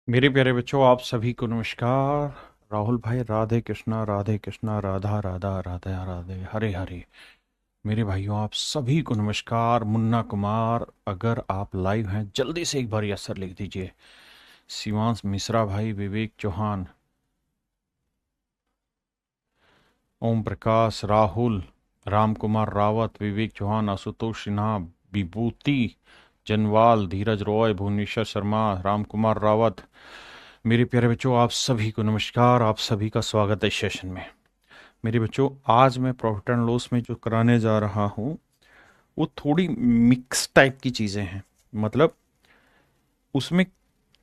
मेरे प्यारे बच्चों, आप सभी को नमस्कार। राहुल भाई, राधे कृष्णा राधा राधा राधे राधे हरे हरे। मेरे भाइयों, आप सभी को नमस्कार। मुन्ना कुमार, अगर आप लाइव हैं जल्दी से एक बार यस सर लिख दीजिए। शिवांश मिश्रा भाई, विवेक चौहान, ओम प्रकाश, राहुल, राम कुमार रावत, विवेक चौहान, आशुतोष सिन्हा, विभूति जनवाल, धीरज रॉय, भुवनेश्वर शर्मा, राम कुमार रावत। मेरे प्यारे बच्चों, आप सभी को नमस्कार। आप सभी का स्वागत है इस सेशन में। मेरे बच्चों, आज मैं प्रॉफिट एंड लॉस में जो कराने जा रहा हूँ वो थोड़ी मिक्स टाइप की चीज़ें हैं। मतलब उसमें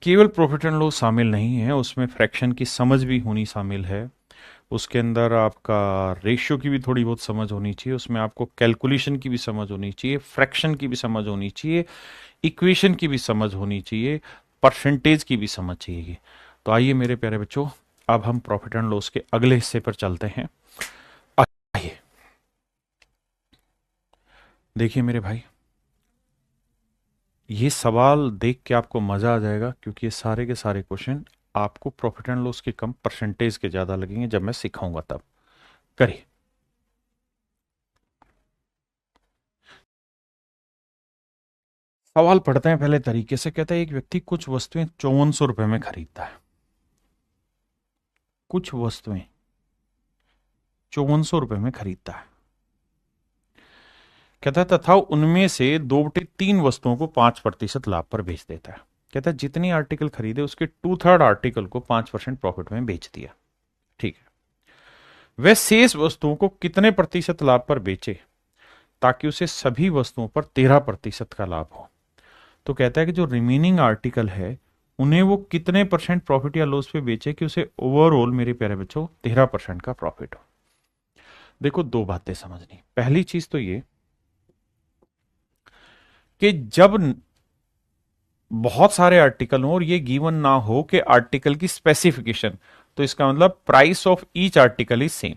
केवल प्रॉफिट एंड लॉस शामिल नहीं है, उसमें फ्रैक्शन की समझ भी होनी शामिल है। उसके अंदर आपका रेशियो की भी थोड़ी बहुत समझ होनी चाहिए, उसमें आपको कैलकुलेशन की भी समझ होनी चाहिए, फ्रैक्शन की भी समझ होनी चाहिए, इक्वेशन की भी समझ होनी चाहिए, परसेंटेज की भी समझ चाहिए। तो आइए मेरे प्यारे बच्चों, अब हम प्रॉफिट एंड लॉस के अगले हिस्से पर चलते हैं। आइए देखिए मेरे भाई, ये सवाल देख के आपको मजा आ जाएगा, क्योंकि ये सारे के सारे क्वेश्चन आपको प्रॉफिट एंड लॉस के कम, परसेंटेज के ज्यादा लगेंगे जब मैं सिखाऊंगा तब। करिए। सवाल पढ़ते हैं पहले तरीके से। कहता है एक व्यक्ति कुछ वस्तुएं 5400 रुपए में खरीदता है। कुछ वस्तुएं 5400 रुपए में खरीदता है। कहता है तथा उनमें से 2/3 वस्तुओं को 5% लाभ पर बेच देता है। कहता है जितनी आर्टिकल खरीदे उसके 2/3 आर्टिकल को 5% प्रॉफिट में बेच दिया। ठीक है। वह शेष वस्तुओं को कितने प्रतिशत लाभ पर बेचे ताकि उसे सभी वस्तुओं पर 13% का लाभ हो। तो कहता है कि जो रिमेनिंग आर्टिकल है उन्हें वो कितने परसेंट प्रॉफिट या लॉस पे बेचे कि उसे ओवरऑल, मेरे प्यारे बच्चों, 13% का प्रॉफिट हो। देखो, दो बातें समझनी। पहली चीज तो ये कि जब बहुत सारे आर्टिकल हो और ये गिवन ना हो कि आर्टिकल की स्पेसिफिकेशन, तो इसका मतलब price of each article is same.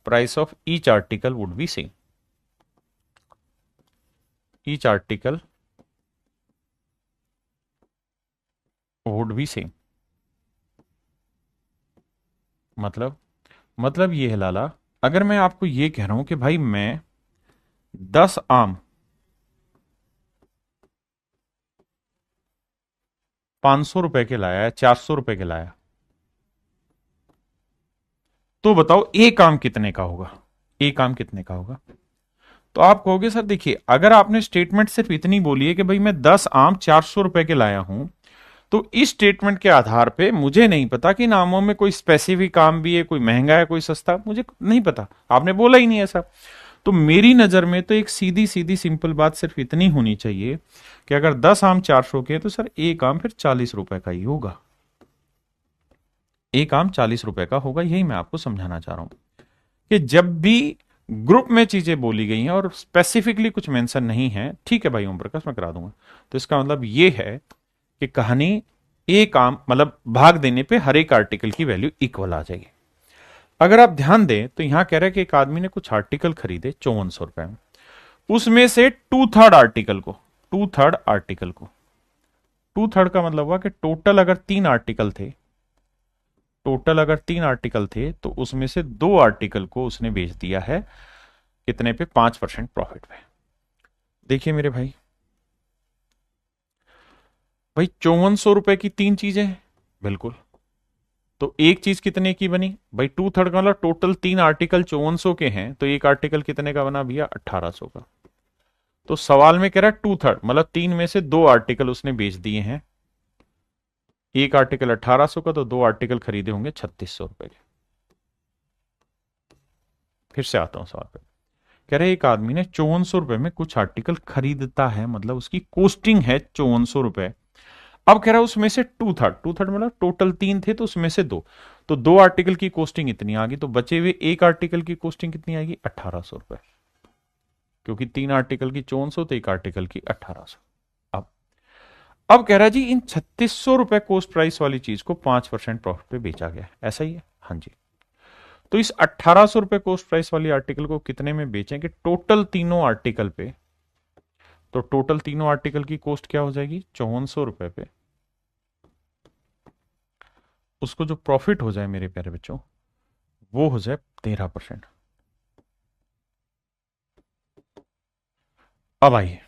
Price of each article would be same. Each article would be same. मतलब ये है लाला, अगर मैं आपको ये कह रहा हूं कि भाई मैं 10 आम 500 रुपए के लाया या 400 रुपए के लाया, तो बताओ एक आम कितने का होगा। एक आम कितने का होगा। तो आप कहोगे सर देखिए, अगर आपने स्टेटमेंट सिर्फ इतनी बोली है कि भाई मैं 10 आम 400 रुपए के लाया हूं, तो इस स्टेटमेंट के आधार पे मुझे नहीं पता कि इन आमों में कोई स्पेसिफिक आम भी है, कोई महंगा है कोई सस्ता, मुझे नहीं पता। आपने बोला ही नहीं ऐसा। तो मेरी नजर में तो एक सीधी सीधी सिंपल बात सिर्फ इतनी होनी चाहिए कि अगर 10 आम 400 के हैं तो सर एक आम फिर 40 रुपए का ही होगा। एक आम 40 रुपए का होगा। यही मैं आपको समझाना चाह रहा हूं कि जब भी ग्रुप में चीजें बोली गई हैं और स्पेसिफिकली कुछ मेंशन नहीं है, ठीक है भाई ओम प्रकाश, मैं करा दूंगा, तो इसका मतलब ये है कि कहानी एक आम मतलब भाग देने पे हर एक आर्टिकल की वैल्यू इक्वल आ जाएगी। अगर आप ध्यान दें तो यहां कह रहा है कि एक आदमी ने कुछ आर्टिकल खरीदे 5400 रुपए में, उसमें से 2/3 आर्टिकल को 2/3 का मतलब हुआ कि टोटल अगर 3 आर्टिकल थे तो उसमें से 2 आर्टिकल को उसने बेच दिया है। कितने पे? 5% प्रॉफिट पे। देखिए मेरे भाई, 5400 रुपए की 3 चीजें हैं। बिल्कुल। तो एक चीज कितने की बनी भाई? 2/3 का मतलब टोटल 3 आर्टिकल 5400 के हैं, तो एक आर्टिकल कितने का बना भैया? 1800 का। तो सवाल में कह रहा है 2/3 मतलब 3 में से 2 आर्टिकल उसने बेच दिए हैं। एक आर्टिकल 1800 का, तो 2 आर्टिकल खरीदे होंगे 3600 रुपए के। फिर से आता हूं सवाल पे। कह रहे एक आदमी ने 5400 रुपए में कुछ आर्टिकल खरीदता है, मतलब उसकी कॉस्टिंग है 5400 रुपए। अब कह रहा है उसमें से 2/3 मतलब टोटल 3 थे तो उसमें से 2, तो 2 आर्टिकल की कॉस्टिंग इतनी आ गई, तो बचे हुए एक आर्टिकल की कॉस्टिंग कितनी आएगी? 1800 रुपए। क्योंकि 3 आर्टिकल की 5400 तो एक आर्टिकल की 1800। अब अब कह रहा है जी इन 3600 रुपए कॉस्ट प्राइस वाली चीज को 5% प्रॉफिट पे बेचा गया, ऐसा ही है? हाँ जी। तो इस 1800 रुपए कॉस्ट प्राइस वाली आर्टिकल को कितने में बेचेंगे टोटल तीनों आर्टिकल पे? तो टोटल तीनों आर्टिकल की कॉस्ट क्या हो जाएगी? 5400 रुपए पे उसको जो प्रॉफिट हो जाए मेरे प्यारे बच्चों, वो हो जाए 13%। अब आइए,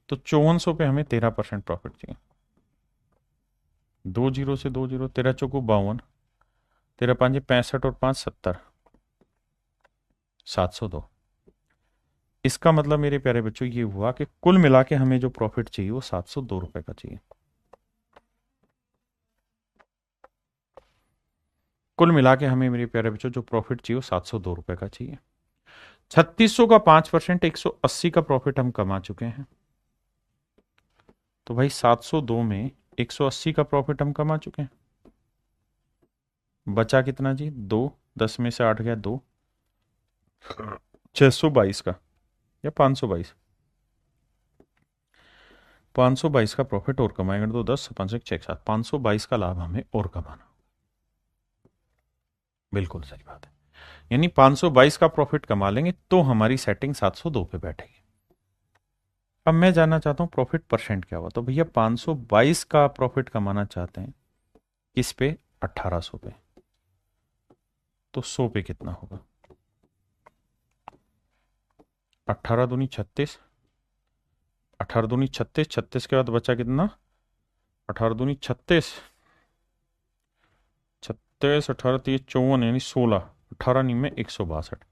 तो 5400 पे हमें 13% प्रॉफिट चाहिए। 2 जीरो से 2 जीरो, 13 चौको 52, 13 5 65 और 5 70, 702। इसका मतलब मेरे प्यारे बच्चों ये हुआ कि कुल मिला के हमें जो प्रॉफिट चाहिए वो 702 रुपए का चाहिए। कुल मिला के हमें मेरे प्यारे बच्चों जो प्रॉफिट चाहिए वो 702 रुपए का चाहिए। 3600 का 5%, 180 का प्रॉफिट हम कमा चुके हैं। तो भाई 702 में 180 का प्रॉफिट हम कमा चुके हैं। बचा कितना जी? 2, 10 में से 8 गया 2, 622 का या 522, 522 का प्रॉफिट और कमाएंगे तो 10 5 6 7, 522 का लाभ हमें और कमाना। बिल्कुल सही बात है। यानी 522 का प्रॉफिट कमा लेंगे तो हमारी सेटिंग 702 पे बैठेगी। अब मैं जानना चाहता हूं प्रॉफिट परसेंट क्या हुआ। तो भैया 522 का प्रॉफिट कमाना चाहते हैं किस पे? 1800 पे। तो 100 पे कितना होगा? 18 दूनी 36, 18 दूनी 36, 36 के बाद बचा कितना? 18 दूनी 36, 36, 18 30 54, यानी 16, 18 नी में 162।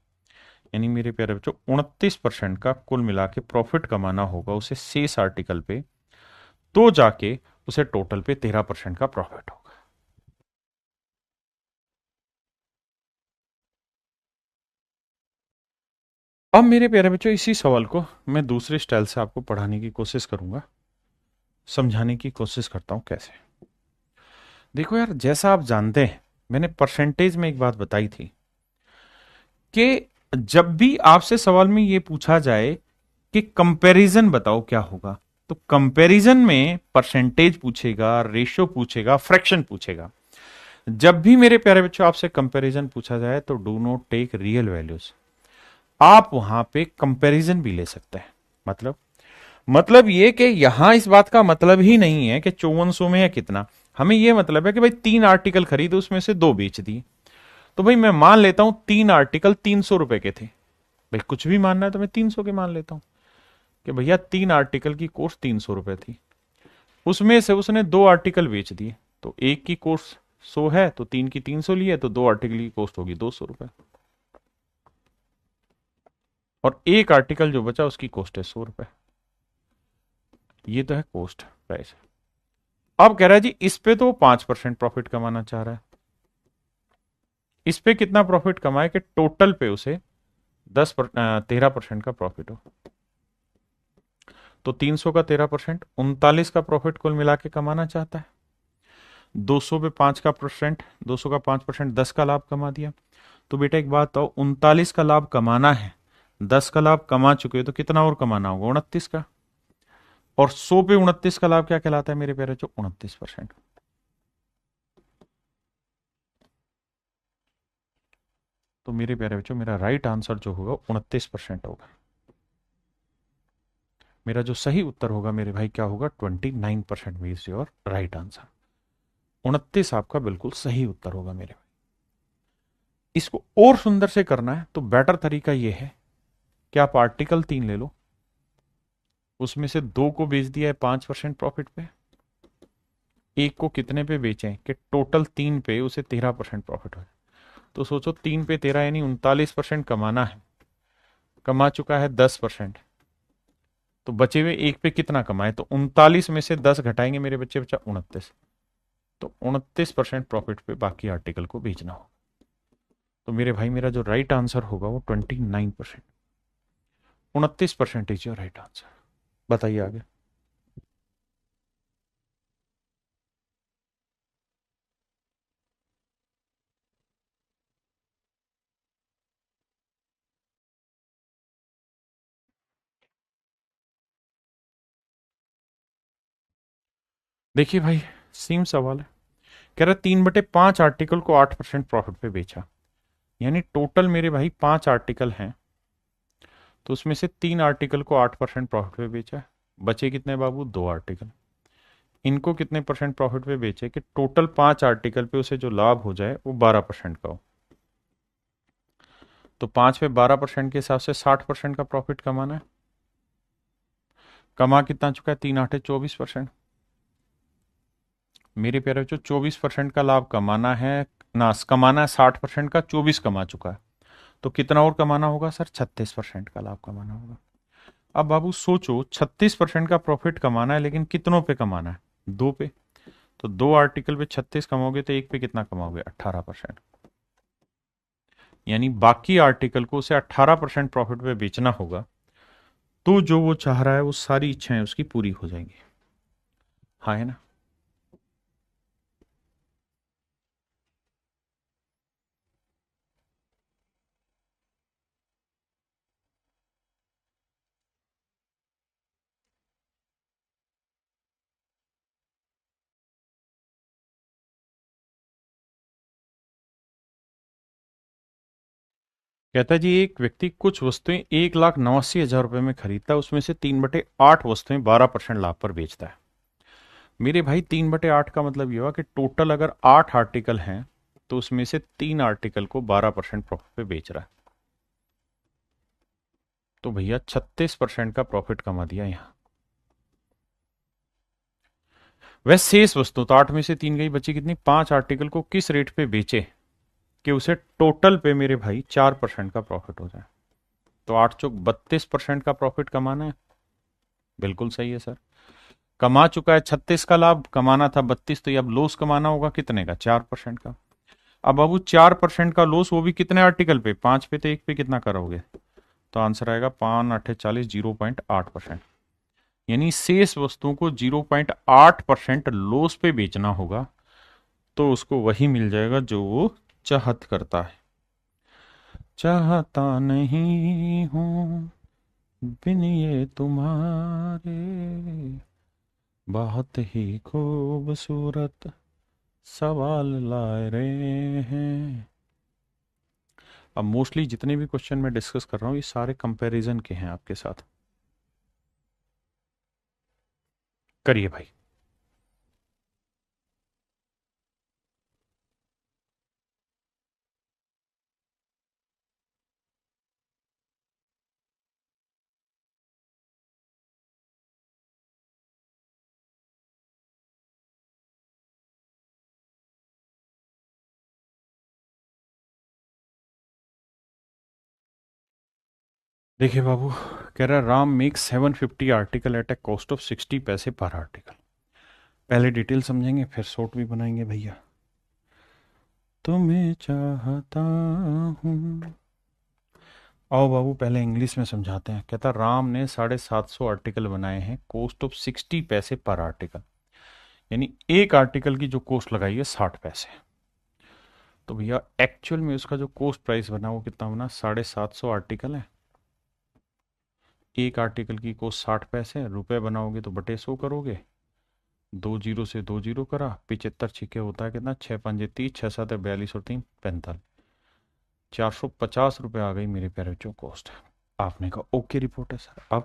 यानी मेरे प्यारे बच्चों 29% का कुल मिला के प्रॉफिट कमाना होगा उसे शेष आर्टिकल पे, तो जाके उसे टोटल पे 13% का प्रॉफिट होगा। अब मेरे प्यारे बच्चों इसी सवाल को मैं दूसरे स्टाइल से आपको पढ़ाने की कोशिश करूंगा, समझाने की कोशिश करता हूं कैसे। देखो यार, जैसा आप जानते हैं मैंने परसेंटेज में एक बात बताई थी कि जब भी आपसे सवाल में ये पूछा जाए कि कंपैरिजन बताओ क्या होगा, तो कंपैरिजन में परसेंटेज पूछेगा, रेशियो पूछेगा, फ्रैक्शन पूछेगा। जब भी मेरे प्यारे बच्चों आपसे कंपैरिजन पूछा जाए तो do not take real values. आप वहां पे कंपैरिजन भी ले सकते हैं। मतलब ये कि यहां इस बात का मतलब ही नहीं है कि 5400 में है कितना। हमें यह मतलब है कि भाई 3 आर्टिकल खरीदे, उसमें से 2 बेच दिए। तो भाई मैं मान लेता हूं 3 आर्टिकल 300 रुपए के थे। भाई कुछ भी मानना है तो मैं 300 के मान लेता हूं कि भैया 3 आर्टिकल की कॉस्ट 300 रुपए थी। उसमें से उसने 2 आर्टिकल बेच दिए, तो एक की कॉस्ट 100 है तो 3 की 300 ली है, तो 2 आर्टिकल की कॉस्ट होगी 200 रुपए। और एक आर्टिकल जो बचा उसकी कॉस्ट है 100 रुपए। ये तो है कॉस्ट प्राइस। अब कह रहा है जी इस पे तो 5% प्रॉफिट कमाना चाह रहा है। इस पे कितना प्रॉफिट कमाए कि टोटल पे उसे 13% का प्रॉफिट हो। तो 300 का 13%, 39 का प्रॉफिट कुल मिला के कमाना चाहता है। 200 पे 5%, 200 का 5%, 10 का लाभ कमा दिया। तो बेटा एक बात बताओ, 39 का लाभ कमाना है, 10 का लाभ कमा चुके हो तो कितना और कमाना होगा? 29 का। और 100 पे 29 का लाभ क्या कहलाता है मेरे प्यारे बच्चों? 29%। तो मेरे प्यारे बच्चों मेरा राइट आंसर जो होगा 29% होगा। मेरा जो सही उत्तर होगा मेरे भाई क्या होगा? 29% मीज योर राइट आंसर। 29 आपका बिल्कुल सही उत्तर होगा मेरे भाई। इसको और सुंदर से करना है तो बेटर तरीका यह है कि आप आर्टिकल 3 ले लो, उसमें से 2 को बेच दिया है 5% प्रॉफिट पे, एक को कितने पे बेचें कि टोटल 3 पे उसे 13% प्रॉफिट हो। तो सोचो 3 पे 13 यानी 39% कमाना है, कमा चुका है 10%। तो बचे हुए एक पे कितना कमाए? तो 39 में से 10 घटाएंगे मेरे बच्चे, बचा 29। तो 29% प्रॉफिट पे बाकी आर्टिकल को बेचना हो। तो मेरे भाई मेरा जो राइट आंसर होगा वो 29%। 29% इज योर राइट आंसर। बताइए आगे। देखिए भाई, सेम सवाल है। कह रहा 3/5 आर्टिकल को 8% प्रॉफिट पे बेचा, यानी टोटल मेरे भाई 5 आर्टिकल हैं तो उसमें से 3 आर्टिकल को 8% प्रॉफिट पे बेचा है, बचे कितने बाबू, 2 आर्टिकल। इनको कितने परसेंट प्रॉफिट पे बेचे कि टोटल 5 आर्टिकल पे उसे जो लाभ हो जाए वो 12% का हो। तो 5 पे 12% के हिसाब से 60% का प्रॉफिट कमाना है। कमा कितना चुका है, 3 8 24%। मेरे प्यारे बच्चों 24% का लाभ कमाना है, ना कमाना है 60% का, 24 कमा चुका है। तो कितना और कमाना होगा सर, 36% का लाभ कमाना होगा। अब बाबू सोचो, 36% का प्रॉफिट कमाना है, लेकिन कितनों पे कमाना है, 2 पे। तो 2 आर्टिकल पे 36 कमाओगे तो एक पे कितना कमाओगे, 18%। यानी बाकी आर्टिकल को उसे 18% प्रॉफिट पे बेचना होगा, तो जो वो चाह रहा है वो सारी इच्छाएं उसकी पूरी हो जाएंगी। हाँ, है ना। कहता है जी, एक व्यक्ति कुछ वस्तुएं 1,89,000 रुपए में खरीदता है, उसमें से 3/8 वस्तुएं 12% लाभ पर बेचता है। मेरे भाई 3/8 का मतलब ये हुआ कि टोटल अगर 8 आर्टिकल हैं तो उसमें से 3 आर्टिकल को 12% प्रॉफिट पे बेच रहा है। तो भैया 36% का प्रॉफिट कमा दिया यहां। वह शेष वस्तु, तो 8 में से 3 गई, बची कितनी, 5 आर्टिकल को किस रेट पे बेचे कि उसे टोटल पे मेरे भाई 4% का प्रॉफिट हो जाए। तो 8 चौक 32% का प्रॉफिट कमाना है। बिल्कुल सही है सर। कमा चुका है 36 का लाभ, कमाना था 32, तो ये अब लॉस कमाना होगा कितने का, 4% का। अब बाबू 4% का लॉस, वो भी कितने आर्टिकल पे, 5 पे, तो एक पे कितना करोगे। तो आंसर आएगा 5 8 40, 0.8%। यानी शेष वस्तुओं को 0.8% लॉस पे बेचना होगा, तो उसको वही मिल जाएगा जो वो चाहत करता है। चाहता नहीं हूं बिन ये तुम्हारे, बहुत ही खूबसूरत सवाल लाए रहे हैं। अब मोस्टली जितने भी क्वेश्चन मैं डिस्कस कर रहा हूं ये सारे कंपैरिजन के हैं आपके साथ। करिए भाई। देखिए बाबू, कह रहा है Ram make 750 article at a cost of 60 पैसे पर आर्टिकल। पहले डिटेल समझेंगे फिर शॉर्ट भी बनाएंगे भैया। तुम्हें चाहता हूँ। आओ बाबू पहले इंग्लिश में समझाते हैं। कहता राम ने 750 आर्टिकल बनाए हैं, कॉस्ट ऑफ 60 पैसे पर आर्टिकल। यानी एक आर्टिकल की जो कॉस्ट लगाई है 60 पैसे। तो भैया एक्चुअल में उसका जो कॉस्ट प्राइस बना वो कितना बना, 750 आर्टिकल है, एक आर्टिकल की कॉस्ट 60 पैसे, रुपए बनाओगे तो बटे 100 करोगे, 2 जीरो से 2 जीरो करा, 75 छिके होता है कितना, 6 5 30, 6 7 42 और 3 45, 450 रुपये आ गई मेरे प्यारे बच्चों कॉस्ट। आपने कहा ओके रिपोर्ट है सर।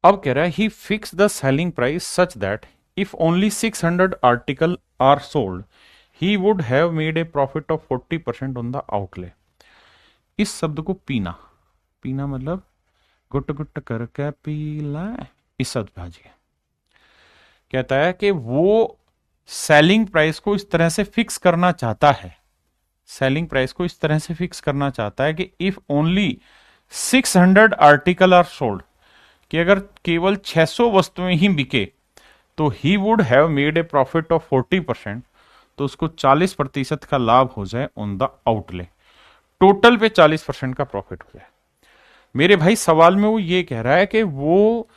अब कह रहा है he fix the selling price such that if only 600 article are sold he would have made a profit of 40% on the outlay. इस शब्द को पीना, पीना मतलब गुट गुट करके पीला, इस शब्द भाजिए। कहता है कि वो सेलिंग प्राइस को इस तरह से फिक्स करना चाहता है, सेलिंग प्राइस को इस तरह से फिक्स करना चाहता है कि if only 600 article are sold, कि अगर केवल 600 वस्तुएं ही बिके तो he would have made a profit of 40%, तो उसको 40% का लाभ हो जाए ऑन द आउटले, टोटल पे 40% का प्रॉफिट हो जाए। मेरे भाई सवाल में वो ये कह रहा है कि वो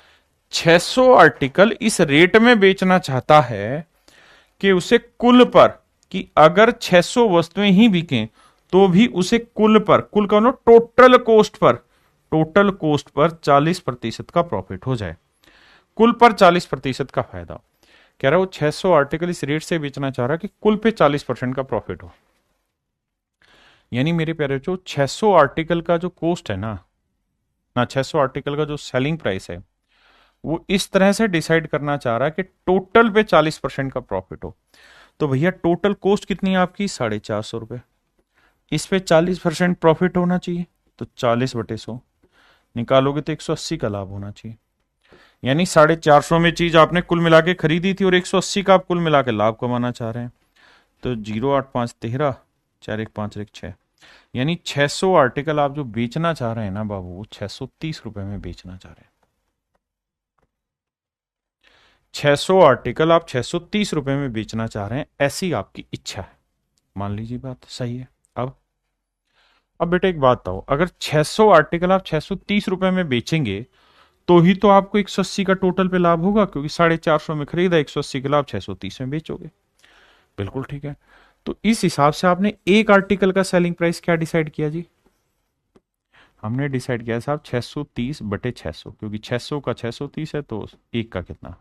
600 आर्टिकल इस रेट में बेचना चाहता है कि उसे कुल पर, कि अगर 600 वस्तुएं ही बिकें तो भी उसे कुल पर, कुल का नो टोटल कोस्ट पर, टोटल कोस्ट पर 40% का प्रॉफिट हो जाए, कुल पर 40% का फायदा। कह रहा है वो 600 आर्टिकल इस रेट से बेचना चाह रहा है कि कुल पे 40% का प्रॉफिट हो। यानी मेरे प्यारे बच्चों 600 आर्टिकल का जो कॉस्ट है ना, ना 600 आर्टिकल का जो सेलिंग प्राइस है वो इस तरह से डिसाइड करना चाह रहा है कि टोटल पे 40% का प्रॉफिट हो। तो भैया टोटल कॉस्ट कितनी है आपकी, 450 रुपये। इस पे 40% प्रॉफिट होना चाहिए, तो 40/100 निकालोगे तो 180 का लाभ होना चाहिए। यानी 450 में चीज आपने कुल मिला के खरीदी थी और 180 का आप कुल मिला के लाभ कमाना चाह रहे हैं। तो 0, 8, 5, 13, 4, 1, 5, 1, 6, यानी 600 आर्टिकल आप जो बेचना चाह रहे हैं ना बाबू, वो 630 रुपए में बेचना चाह रहे हैं। 600 आर्टिकल आप 630 रुपए में बेचना चाह रहे हैं, ऐसी आपकी इच्छा है। मान लीजिए बात सही है। अब बेटा एक बात बताओ, अगर 600 आर्टिकल आप 630 रुपए में बेचेंगे तो ही तो आपको 180 का टोटल पे लाभ होगा, क्योंकि 450 में खरीदा, 180 के लाभ 630 में बेचोगे। बिल्कुल ठीक है। तो इस हिसाब से आपने एक आर्टिकल का सेलिंग प्राइस क्या डिसाइड किया जी? हमने डिसाइड किया साहब 630/600, क्योंकि 600 का 630 है तो एक का कितना,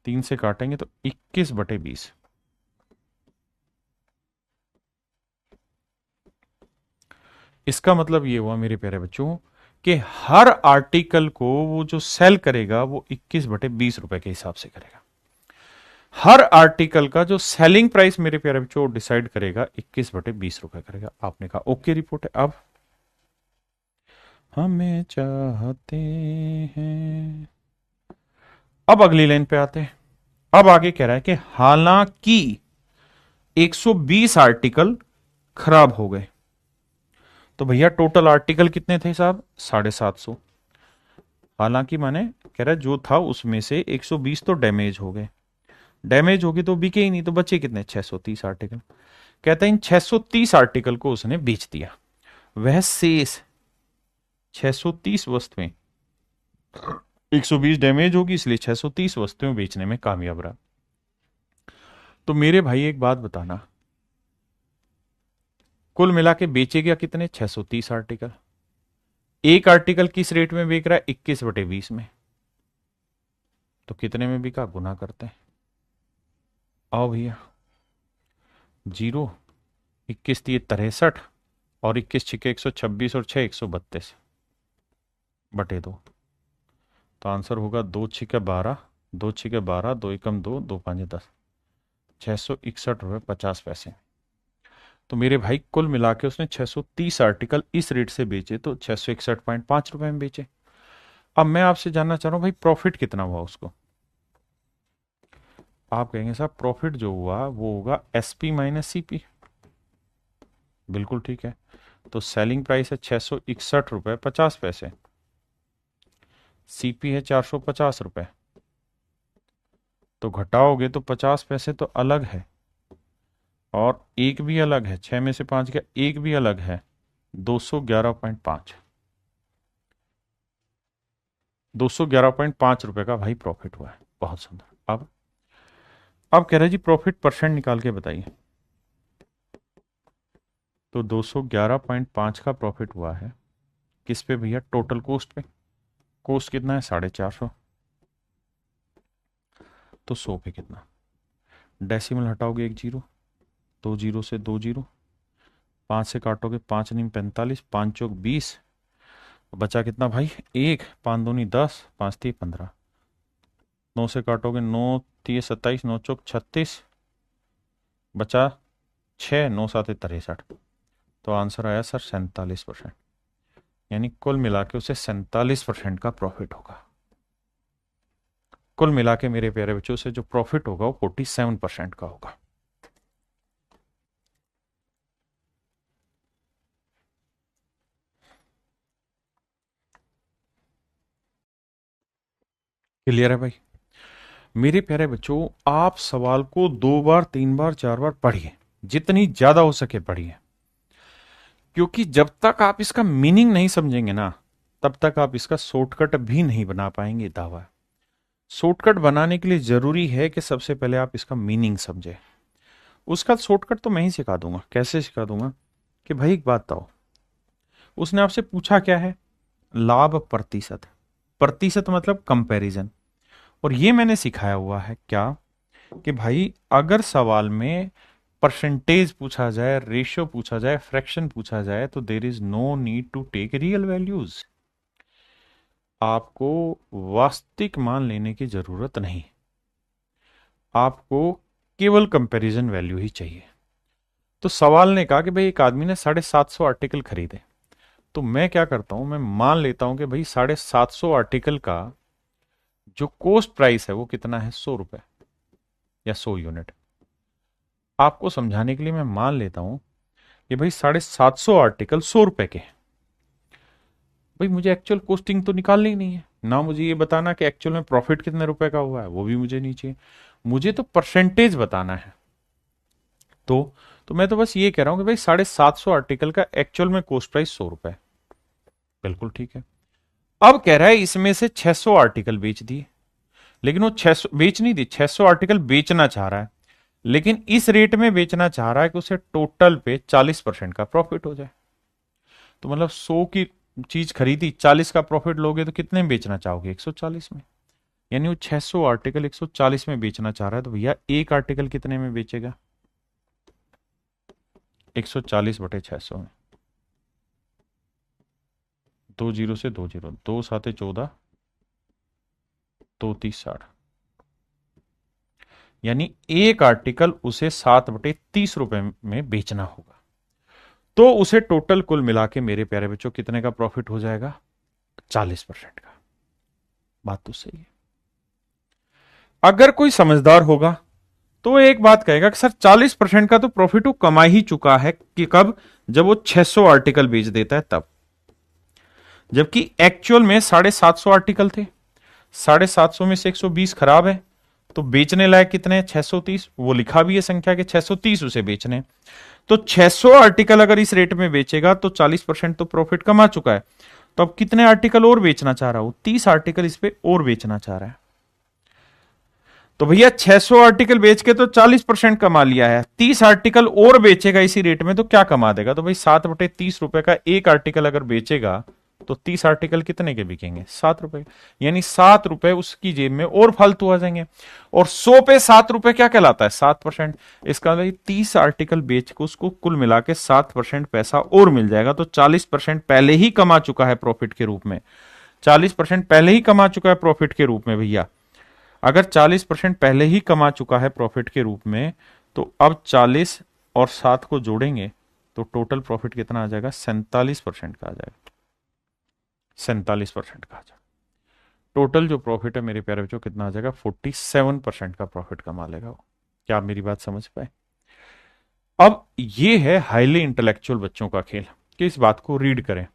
3 से काटेंगे तो 21/20। इसका मतलब ये हुआ मेरे प्यारे बच्चों कि हर आर्टिकल को वो जो सेल करेगा वो 21/20 रुपए के हिसाब से करेगा। हर आर्टिकल का जो सेलिंग प्राइस मेरे प्यारे बच्चों डिसाइड करेगा 21/20 रुपए करेगा। आपने कहा ओके रिपोर्ट है। अब हमें चाहते हैं, अब अगली लाइन पे आते हैं। अब आगे कह रहा है कि हालांकि 120 आर्टिकल खराब हो गए, तो भैया टोटल आर्टिकल कितने थे साहब, 750। हालांकि माने कह रहा है जो था उसमें से 120 तो डैमेज हो गए। डैमेज हो गए तो बिके ही नहीं, तो बचे कितने, 630 आर्टिकल। कहता है इन 630 आर्टिकल को उसने बेच दिया। वह शेष 630 वस्तुएं, 120 डैमेज होगी इसलिए 630 वस्तुएं बेचने में कामयाब रहा। तो मेरे भाई एक बात बताना, कुल मिला के बेचेगा कितने, 630 आर्टिकल। एक आर्टिकल किस रेट में बेच रहा है, 21/20 में। तो कितने में बिका, गुना करते हैं। आओ भैया, 0, 21 × 3 = 63 और 21 × 6 = 126 और 6 132/2। तो आंसर होगा 2 × 6 = 12, 2 × 6 = 12, 2 × 2 = 2, 2 × 5 = 10, 661 रुपये 50 पैसे। तो मेरे भाई कुल मिला के उसने 630 आर्टिकल इस रेट से बेचे, तो 661.5 रुपए में बेचे। अब मैं आपसे जानना चाह रहा हूं भाई प्रॉफिट कितना हुआ उसको। आप कहेंगे साहब प्रॉफिट जो हुआ वो होगा SP - CP। बिल्कुल ठीक है। तो सेलिंग प्राइस है 661 रुपये 50 पैसे, CP है 450 रुपये। तो घटाओगे तो 50 पैसे तो अलग है और एक भी अलग है, 6 में से 5 गया, एक भी अलग है, 211.5। 211.5 रुपए का भाई प्रॉफिट हुआ है। बहुत सुंदर। अब कह रहे जी प्रॉफिट परसेंट निकाल के बताइए। तो 211.5 का प्रॉफिट हुआ है किस पे भैया, टोटल कॉस्ट पे। कॉस्ट कितना है, 450। तो 100 पे कितना, डेसिमल हटाओगे 1 जीरो, 2 जीरो से 2 जीरो, 5 से काटोगे 5 × 9 = 45, 5 चौक 20, बचा कितना भाई, 1, 5 दूनी 10, 5 3 15, 9 से काटोगे 9 3 27, 9 चौक 36, बचा 6, 9 7 63। तो आंसर आया सर 47%। यानी कुल मिला के उसे 47% का प्रॉफिट होगा। कुल मिला के मेरे प्यारे बच्चों से जो प्रॉफिट होगा वो 47% का होगा। क्लियर है भाई? मेरे प्यारे बच्चों आप सवाल को 2 बार 3 बार 4 बार पढ़िए, जितनी ज्यादा हो सके पढ़िए, क्योंकि जब तक आप इसका मीनिंग नहीं समझेंगे ना तब तक आप इसका शॉर्टकट भी नहीं बना पाएंगे। दावा, शॉर्टकट बनाने के लिए जरूरी है कि सबसे पहले आप इसका मीनिंग समझे। उसका शॉर्टकट तो मैं ही सिखा दूंगा। कैसे सिखा दूंगा कि भाई एक बात बताओ, उसने आपसे पूछा क्या है, लाभ प्रतिशत। प्रतिशत मतलब कंपैरिजन। और ये मैंने सिखाया हुआ है क्या, कि भाई अगर सवाल में परसेंटेज पूछा जाए, रेशियो पूछा जाए, फ्रैक्शन पूछा जाए, तो there is no need to take real values. आपको वास्तविक मान लेने की जरूरत नहीं, आपको केवल कंपैरिजन वैल्यू ही चाहिए। तो सवाल ने कहा कि भाई एक आदमी ने 750 आर्टिकल खरीदे, तो मैं क्या करता हूं, मैं मान लेता हूं कि भाई 750 आर्टिकल का जो कॉस्ट प्राइस है वो कितना है, 100 रुपए या 100 यूनिट। आपको समझाने के लिए मैं मान लेता हूं कि भाई 750 आर्टिकल 100 रुपए के हैं। भाई मुझे एक्चुअल कॉस्टिंग तो निकालनी ही नहीं है ना, मुझे ये बताना कि एक्चुअल में प्रॉफिट कितने रुपए का हुआ है वो भी मुझे नहीं चाहिए, मुझे तो परसेंटेज बताना है। तो मैं तो बस ये कह रहा हूं कि भाई 750 आर्टिकल का एक्चुअल में कॉस्ट प्राइस 100 रुपए। बिल्कुल ठीक है। अब कह रहा है इसमें से 600 आर्टिकल बेच दिए, लेकिन वो 600 बेच नहीं दी, 600 आर्टिकल बेचना चाह रहा है, लेकिन इस रेट में बेचना चाह रहा है कि उसे टोटल पे 40% का प्रॉफिट हो जाए। तो मतलब 100 की चीज खरीदी, 40 का प्रॉफिट लोगे तो कितने में बेचना चाहोगे, 140 में। यानी वो 600 आर्टिकल 140 में बेचना चाह रहा है, तो भैया एक आर्टिकल कितने में बेचेगा, 140/600 में। 2 जीरो से 2 जीरो, 2 साते 14, 2 30 60, यानी एक आर्टिकल उसे 7/30 रुपए में बेचना होगा। तो उसे टोटल कुल मिला के मेरे प्यारे बच्चों कितने का प्रॉफिट हो जाएगा, 40% का। बात तो सही है। अगर कोई समझदार होगा तो एक बात कहेगा कि सर 40% का तो प्रॉफिट वो कमा ही चुका है, कि कब, जब वो 600 आर्टिकल बेच देता है तब। जबकि एक्चुअल में 750 आर्टिकल थे, 750 में से 120 खराब है, तो बेचने लायक कितने हैं, 630। वो लिखा भी है संख्या के 630 उसे बेचने। तो 600 आर्टिकल अगर इस रेट में बेचेगा तो 40% तो प्रॉफिट कमा चुका है। तो अब कितने आर्टिकल और बेचना चाह रहा हूं, 30 आर्टिकल इस पे और बेचना चाह रहा है। तो भैया 600 आर्टिकल बेच के तो 40% कमा लिया है, 30 आर्टिकल और बेचेगा इसी रेट में तो क्या कमा देगा। तो भाई 7/30 रुपए का एक आर्टिकल अगर बेचेगा तो 30 आर्टिकल कितने के बिकेंगे, 7 रुपए। यानी 7 रुपए उसकी जेब में और फालतू आ जाएंगे। और 100 पे 7 रुपए क्या कहलाता है, 7%। इसका मतलब 30 आर्टिकल बेच के उसको कुल मिला के 7% पैसा और मिल जाएगा। तो 40% पहले ही कमा चुका है प्रॉफिट के रूप में, 40% पहले ही कमा चुका है प्रॉफिट के रूप में। भैया अगर 40% पहले ही कमा चुका है प्रॉफिट के रूप में, तो अब 40 और 7 को जोड़ेंगे तो टोटल प्रॉफिट कितना आ जाएगा, 47% का आ जाएगा, 47% का आ जाएगा। टोटल जो प्रॉफिट है मेरे प्यारे बच्चों कितना आ जाएगा, 47% का प्रॉफिट कमा लेगा वो। क्या आप मेरी बात समझ पाए। अब ये है हाईली इंटेलेक्चुअल बच्चों का खेल कि इस बात को रीड करें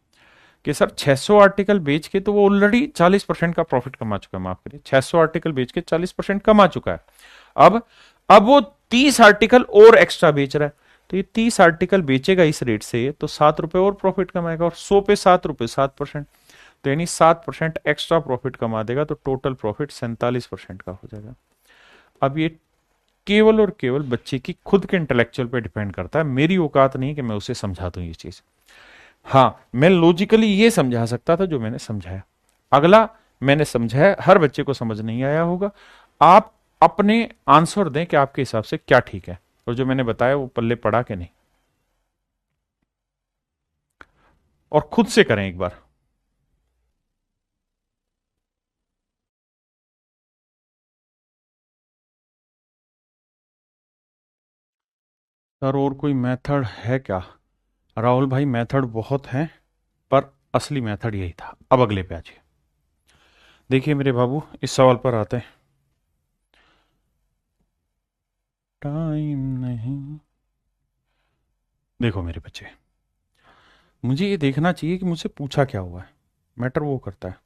कि सर 600 आर्टिकल बेच के तो वो ऑलरेडी 40% का प्रॉफिट कमा चुका है, माफ करिए 600 आर्टिकल बेच के 40% कमा चुका है। अब अब वो 30 आर्टिकल और एक्स्ट्रा बेच रहा है, तो ये 30 आर्टिकल बेचेगा इस रेट से तो 7 रुपए और प्रॉफिट कमाएगा, और 100 पे 7 रुपए, 7%, तो यानी 7% एक्स्ट्रा प्रॉफिट कमा देगा। तो टोटल प्रॉफिट 47% का हो जाएगा। अब ये केवल और केवल बच्चे की खुद के इंटेलेक्चुअल पे डिपेंड करता है, मेरी औकात नहीं कि मैं उसे समझा दूं ये चीज। हाँ, मैं लॉजिकली ये समझा सकता था जो मैंने समझाया, अगला मैंने समझाया, हर बच्चे को समझ नहीं आया होगा। आप अपने आंसर दें कि आपके हिसाब से क्या ठीक है, और जो मैंने बताया वो पल्ले पड़ा के नहीं, और खुद से करें एक बार। सर और कोई मेथड है क्या, राहुल भाई मेथड बहुत हैं, पर असली मेथड यही था। अब अगले पे आ जाइए। देखिए मेरे बाबू इस सवाल पर आते हैं। टाइम नहीं, देखो मेरे बच्चे, मुझे ये देखना चाहिए कि मुझसे पूछा क्या हुआ है, मैटर वो करता है।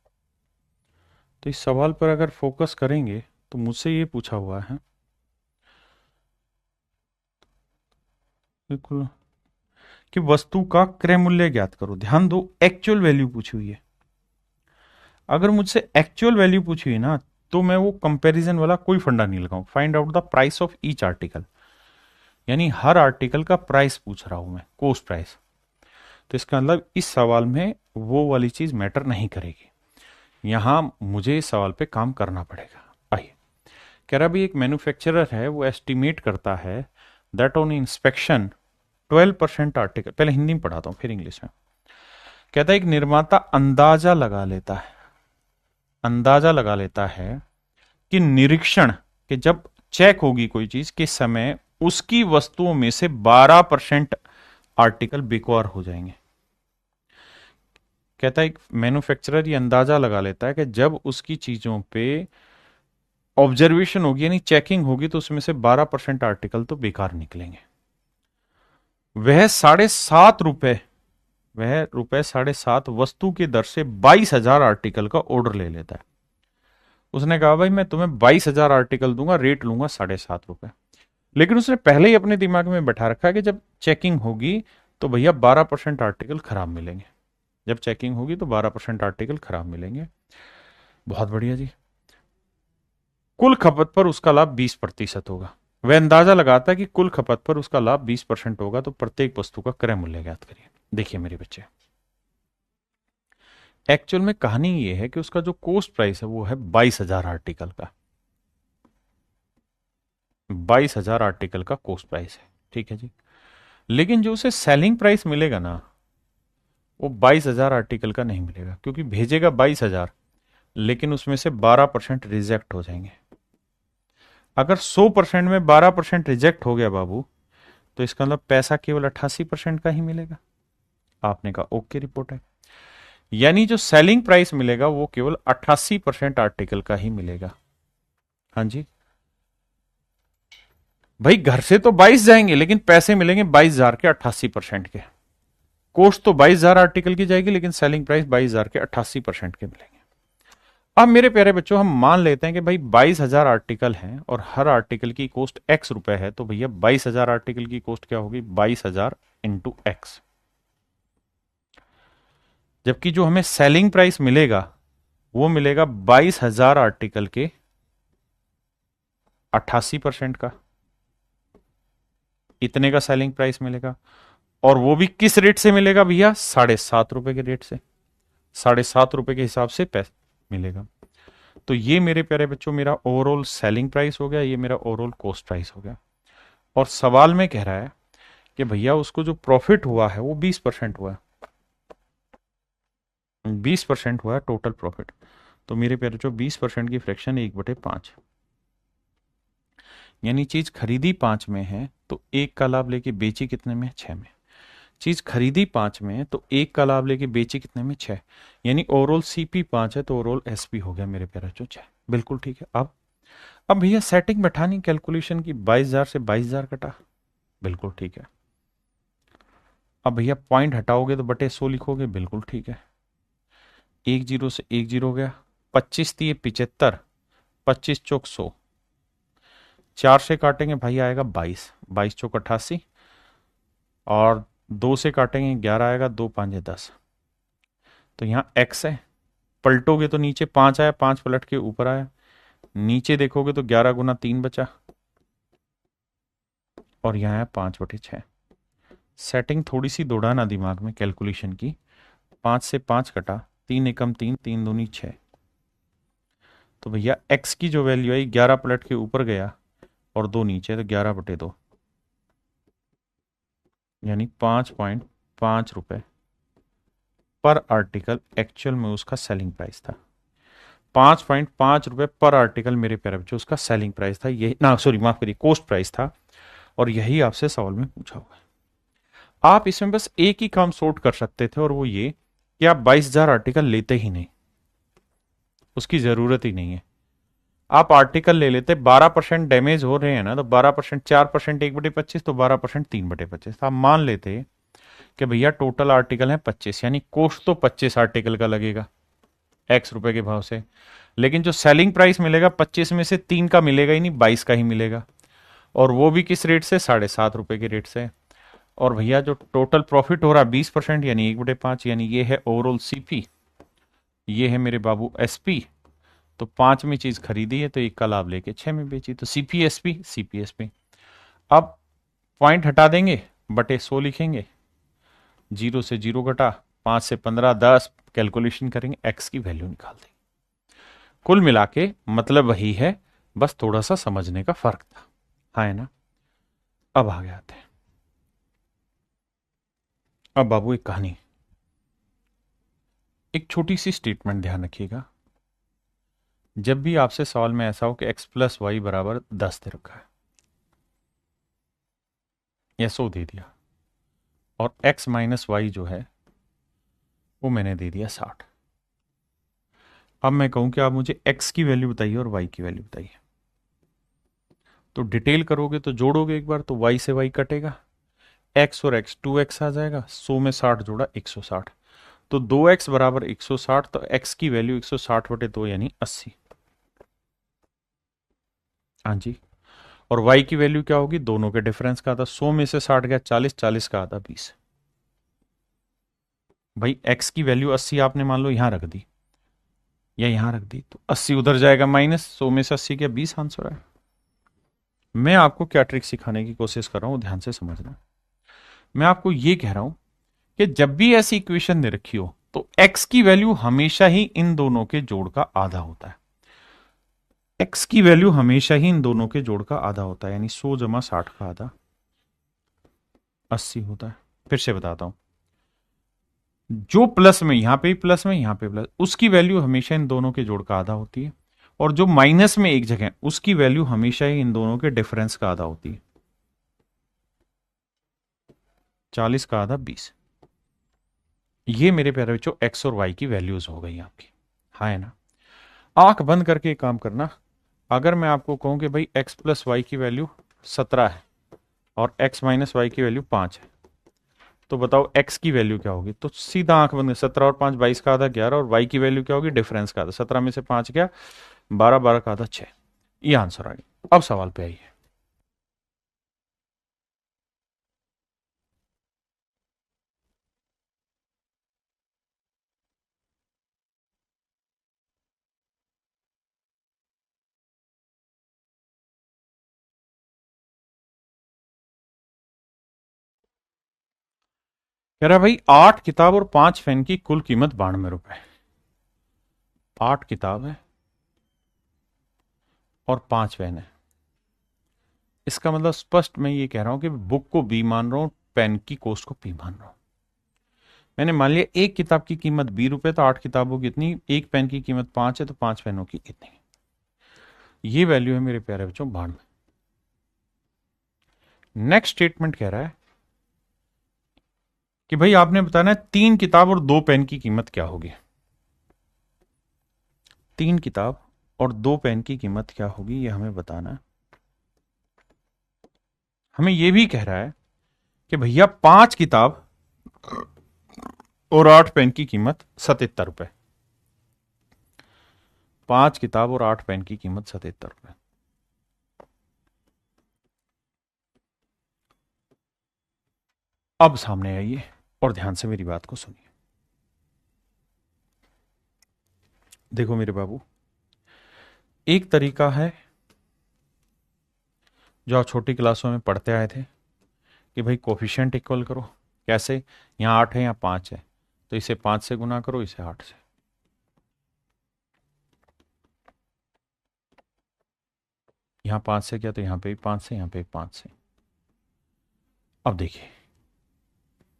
तो इस सवाल पर अगर फोकस करेंगे तो मुझसे ये पूछा हुआ है, बिल्कुल, कि वस्तु का क्रय मूल्य ज्ञात करो। ध्यान दो, एक्चुअल वैल्यू पूछी हुई है। अगर मुझसे एक्चुअल वैल्यू पूछी हुई ना, तो मैं वो कंपैरिजन वाला कोई फंडा नहीं लगाऊं। Find out the price of each article, यानी हर आर्टिकल का प्राइस पूछ रहा हूं मैं, कॉस्ट प्राइस। तो इसका मतलब इस सवाल में वो वाली चीज मैटर नहीं करेगी, यहां मुझे इस सवाल पे काम करना पड़ेगा। आइए, कह रहा भी एक मैन्युफैक्चरर है, वो एस्टिमेट करता है दैट ऑन इंस्पेक्शन 12% आर्टिकल, पहले हिंदी में पढ़ाता हूं फिर इंग्लिश में। कहता है एक निर्माता अंदाजा लगा लेता है, अंदाजा लगा लेता है कि निरीक्षण कि जब चेक होगी कोई चीज किस समय उसकी वस्तुओं में से 12% आर्टिकल बेकार हो जाएंगे। कहता है मैन्युफैक्चरर ये अंदाजा लगा लेता है कि जब उसकी चीजों पे ऑब्जर्वेशन होगी यानी चेकिंग होगी तो उसमें से 12% आर्टिकल तो बेकार निकलेंगे। वह 7.5 रुपए वह रुपए 7.5 वस्तु की दर से 22,000 आर्टिकल का ऑर्डर ले लेता है। उसने कहा भाई मैं तुम्हें 22,000 आर्टिकल दूंगा, रेट लूंगा 7.5 रुपए। लेकिन उसने पहले ही अपने दिमाग में बैठा रखा है कि जब चेकिंग होगी तो भैया 12% आर्टिकल खराब मिलेंगे। जब चेकिंग होगी तो 12% आर्टिकल खराब मिलेंगे। बहुत बढ़िया जी। कुल खपत पर उसका लाभ 20% होगा। वह अंदाजा लगाता है कि कुल खपत पर उसका लाभ 20% होगा तो प्रत्येक वस्तु का क्रय मूल्य ज्ञात करिए। देखिए मेरे बच्चे, एक्चुअल में कहानी ये है कि उसका जो कॉस्ट प्राइस है वो है 22,000 आर्टिकल का। 22,000 आर्टिकल का कॉस्ट प्राइस है, ठीक है जी। लेकिन जो उसे सेलिंग प्राइस मिलेगा ना वो 22,000 आर्टिकल का नहीं मिलेगा, क्योंकि भेजेगा 22,000 लेकिन उसमें से 12% रिजेक्ट हो जाएंगे। अगर 100% में 12% रिजेक्ट हो गया बाबू तो इसका मतलब पैसा केवल 88% का ही मिलेगा। आपने कहा ओके, रिपोर्ट है। यानी जो सेलिंग प्राइस मिलेगा वो केवल 88% आर्टिकल का ही मिलेगा। हाँ जी भाई, घर से तो 22 जाएंगे लेकिन पैसे मिलेंगे 22,000 के 88% के। कॉस्ट तो 22,000 आर्टिकल की जाएगी लेकिन सेलिंग प्राइस 22,000 के 88% के मिलेंगे। अब मेरे प्यारे बच्चों हम मान लेते हैं कि भाई 22,000 आर्टिकल हैं और हर आर्टिकल की कॉस्ट x रुपए है, तो भैया 22,000 आर्टिकल की कॉस्ट क्या होगी? 22,000 इंटू एक्स। जबकि जो हमें सेलिंग प्राइस मिलेगा वो मिलेगा 22,000 आर्टिकल के 88% का। इतने का सेलिंग प्राइस मिलेगा और वो भी किस रेट से मिलेगा भैया? 7.5 रुपए के रेट से। 7.5 रुपए के हिसाब से पैसा मिलेगा। तो ये मेरे प्यारे बच्चों मेरा ओवरऑल सेलिंग प्राइस हो गया, ये मेरा ओवरऑल कॉस्ट प्राइस हो गया। और सवाल में कह रहा है कि भैया उसको जो प्रॉफिट हुआ है वो 20% हुआ है। 20% हुआ है टोटल प्रॉफिट। तो मेरे प्यारे बच्चों 20% की फ्रैक्शन 1/5, यानी चीज खरीदी 5 में है तो 1 का लाभ लेके बेची कितने में? 6 में। चीज खरीदी 5 में तो 1 का लाभ लेके बेची कितने में? 6। यानी ओवरऑल सीपी 5 है तो ओवरऑल एसपी हो गया मेरे प्यारे बच्चों 6। बिल्कुल ठीक है। अब भैया सेटिंग बैठानी कैलकुलेशन की, 22,000 से 22,000 कटा। बिल्कुल ठीक है। अब भैया पॉइंट हटाओगे तो बटे 100 लिखोगे। बिल्कुल ठीक है। 10 से 10 गया। 25 दिए 75, 25 चौक 100। 4 से काटेंगे भाई आएगा 22, 22 चौक 88 और 2 से काटेंगे 11 आएगा, 2 5 10। तो यहाँ x है, पलटोगे तो नीचे 5 आया, 5 पलट के ऊपर आया। नीचे देखोगे तो 11 गुना 3 बचा और यहाँ है 5/6। सेटिंग थोड़ी सी दौड़ाना दिमाग में कैलकुलेशन की। 5 से 5 कटा, 3 एकम 3, 3 दूनी 6। तो भैया x की जो वैल्यू आई 11 पलट के ऊपर गया और 2 नीचे, तो 11/2 यानी 5.5 रुपए पर आर्टिकल एक्चुअल में उसका सेलिंग प्राइस था। 5.5 रुपए पर आर्टिकल मेरे प्यारे बच्चों उसका सेलिंग प्राइस था। यही ना, सॉरी माफ करिए, कॉस्ट प्राइस था। और यही आपसे सवाल में पूछा हुआ है। आप इसमें बस एक ही काम सॉर्ट कर सकते थे और वो ये कि आप 22,000 आर्टिकल लेते ही नहीं, उसकी जरूरत ही नहीं है। आप आर्टिकल ले लेते, 12% डैमेज हो रहे हैं ना, तो 12% 4% 1/25 तो 12% 3/25। आप मान लेते कि भैया टोटल आर्टिकल है 25, यानी कॉस्ट तो 25 आर्टिकल का लगेगा x रुपए के भाव से। लेकिन जो सेलिंग प्राइस मिलेगा 25 में से 3 का मिलेगा ही नहीं, 22 का ही मिलेगा। और वो भी किस रेट से? 7.5 रुपए के रेट से। और भैया जो टोटल प्रॉफिट हो रहा है 20%, यानी 1/5, यानी ये है ओवरऑल सीपी, ये है मेरे बाबू एसपी। तो 5 में चीज खरीदी है तो 1 का लाभ लेके 6 में बेची, तो सीपीएसपी सीपीएसपी। अब पॉइंट हटा देंगे, बटे 100 लिखेंगे। 0 से 0 घटा, 5 से 15 10, कैलकुलेशन करेंगे, एक्स की वैल्यू निकाल देंगे। कुल मिला के मतलब वही है, बस थोड़ा सा समझने का फर्क था। हाँ है ना। अब आगे आते हैं। अब बाबू एक कहानी, एक छोटी सी स्टेटमेंट ध्यान रखिएगा। जब भी आपसे सवाल में ऐसा हो कि x प्लस वाई बराबर 10 दे रखा है, या 100 दे दिया, और x माइनस वाई जो है वो मैंने दे दिया 60। अब मैं कहूं कि आप मुझे x की वैल्यू बताइए और y की वैल्यू बताइए, तो डिटेल करोगे तो जोड़ोगे एक बार तो y से y कटेगा, x और x 2x आ जाएगा, 100 में 60 जोड़ा 160, तो 2x बराबर 160, तो x की वैल्यू 160 बटे 2 यानी 80। हाँ जी। और y की वैल्यू क्या होगी, दोनों के डिफरेंस का था, 100 में से 60 गया 40, 40 का आधा 20। भाई x की वैल्यू 80 आपने मान लो यहां रख दी या यहां रख दी, तो 80 उधर जाएगा माइनस, 100 में से 80 क्या 20 आंसर है। मैं आपको क्या ट्रिक सिखाने की कोशिश कर रहा हूं, ध्यान से समझना। मैं आपको ये कह रहा हूं कि जब भी ऐसी इक्वेशन दे रखी हो तो x की वैल्यू हमेशा ही इन दोनों के जोड़ का आधा होता है। x की वैल्यू हमेशा ही इन दोनों के जोड़ का आधा होता है, यानी 100 जमा 60 का आधा 80 होता है। फिर से बताता हूं, जो प्लस में यहां पे प्लस में यहां पे प्लस, उसकी वैल्यू हमेशा इन दोनों के जोड़ का आधा होती है, और जो माइनस में एक जगह उसकी वैल्यू हमेशा ही इन दोनों के डिफरेंस का आधा होती है। 40 का आधा 20। ये मेरे प्यारे बच्चों एक्स और वाई की वैल्यूज हो गई आपकी। हाँ है ना। आंख बंद करके काम करना। अगर मैं आपको कहूं कि भाई x प्लस वाई की वैल्यू 17 है और x माइनस वाई की वैल्यू 5 है, तो बताओ x की वैल्यू क्या होगी, तो सीधा आंख बंद, 17 और 5 22 का आधा 11, और y की वैल्यू क्या होगी, डिफरेंस का आधा, 17 में से 5 गया 12, 12 का आधा 6। ये आंसर आ गया। अब सवाल पे आइए। कह रहा भाई 8 किताब और 5 पेन की कुल कीमत 92 रुपए। 8 किताब है और 5 पेन है। इसका मतलब स्पष्ट मैं ये कह रहा हूं कि बुक को बी मान रहा हूं, पेन की कॉस्ट को पी मान रहा हूं। मैंने मान लिया एक किताब की कीमत 20 रुपए, तो 8 किताबों की इतनी, एक पेन की कीमत 5 है तो 5 पेनों की इतनी। ये वैल्यू है मेरे प्यारे बच्चों 92। नेक्स्ट स्टेटमेंट कह रहा है कि भाई आपने बताना है 3 किताब और 2 पेन की कीमत क्या होगी। 3 किताब और 2 पेन की कीमत क्या होगी, ये हमें बताना है। हमें यह भी कह रहा है कि भैया 5 किताब और 8 पेन की कीमत 77 रुपए। 5 किताब और 8 पेन की कीमत 77 रुपए। अब सामने आइए और ध्यान से मेरी बात को सुनिए। देखो मेरे बाबू, एक तरीका है जो आप छोटी क्लासों में पढ़ते आए थे कि भाई कोफिशिएंट इक्वल करो। कैसे, यहां 8 है, यहां 5 है, तो इसे 5 से गुना करो, इसे 8 से। यहां 5 से किया तो यहां पे भी 5 से, यहां पे भी 5 से। अब देखिए,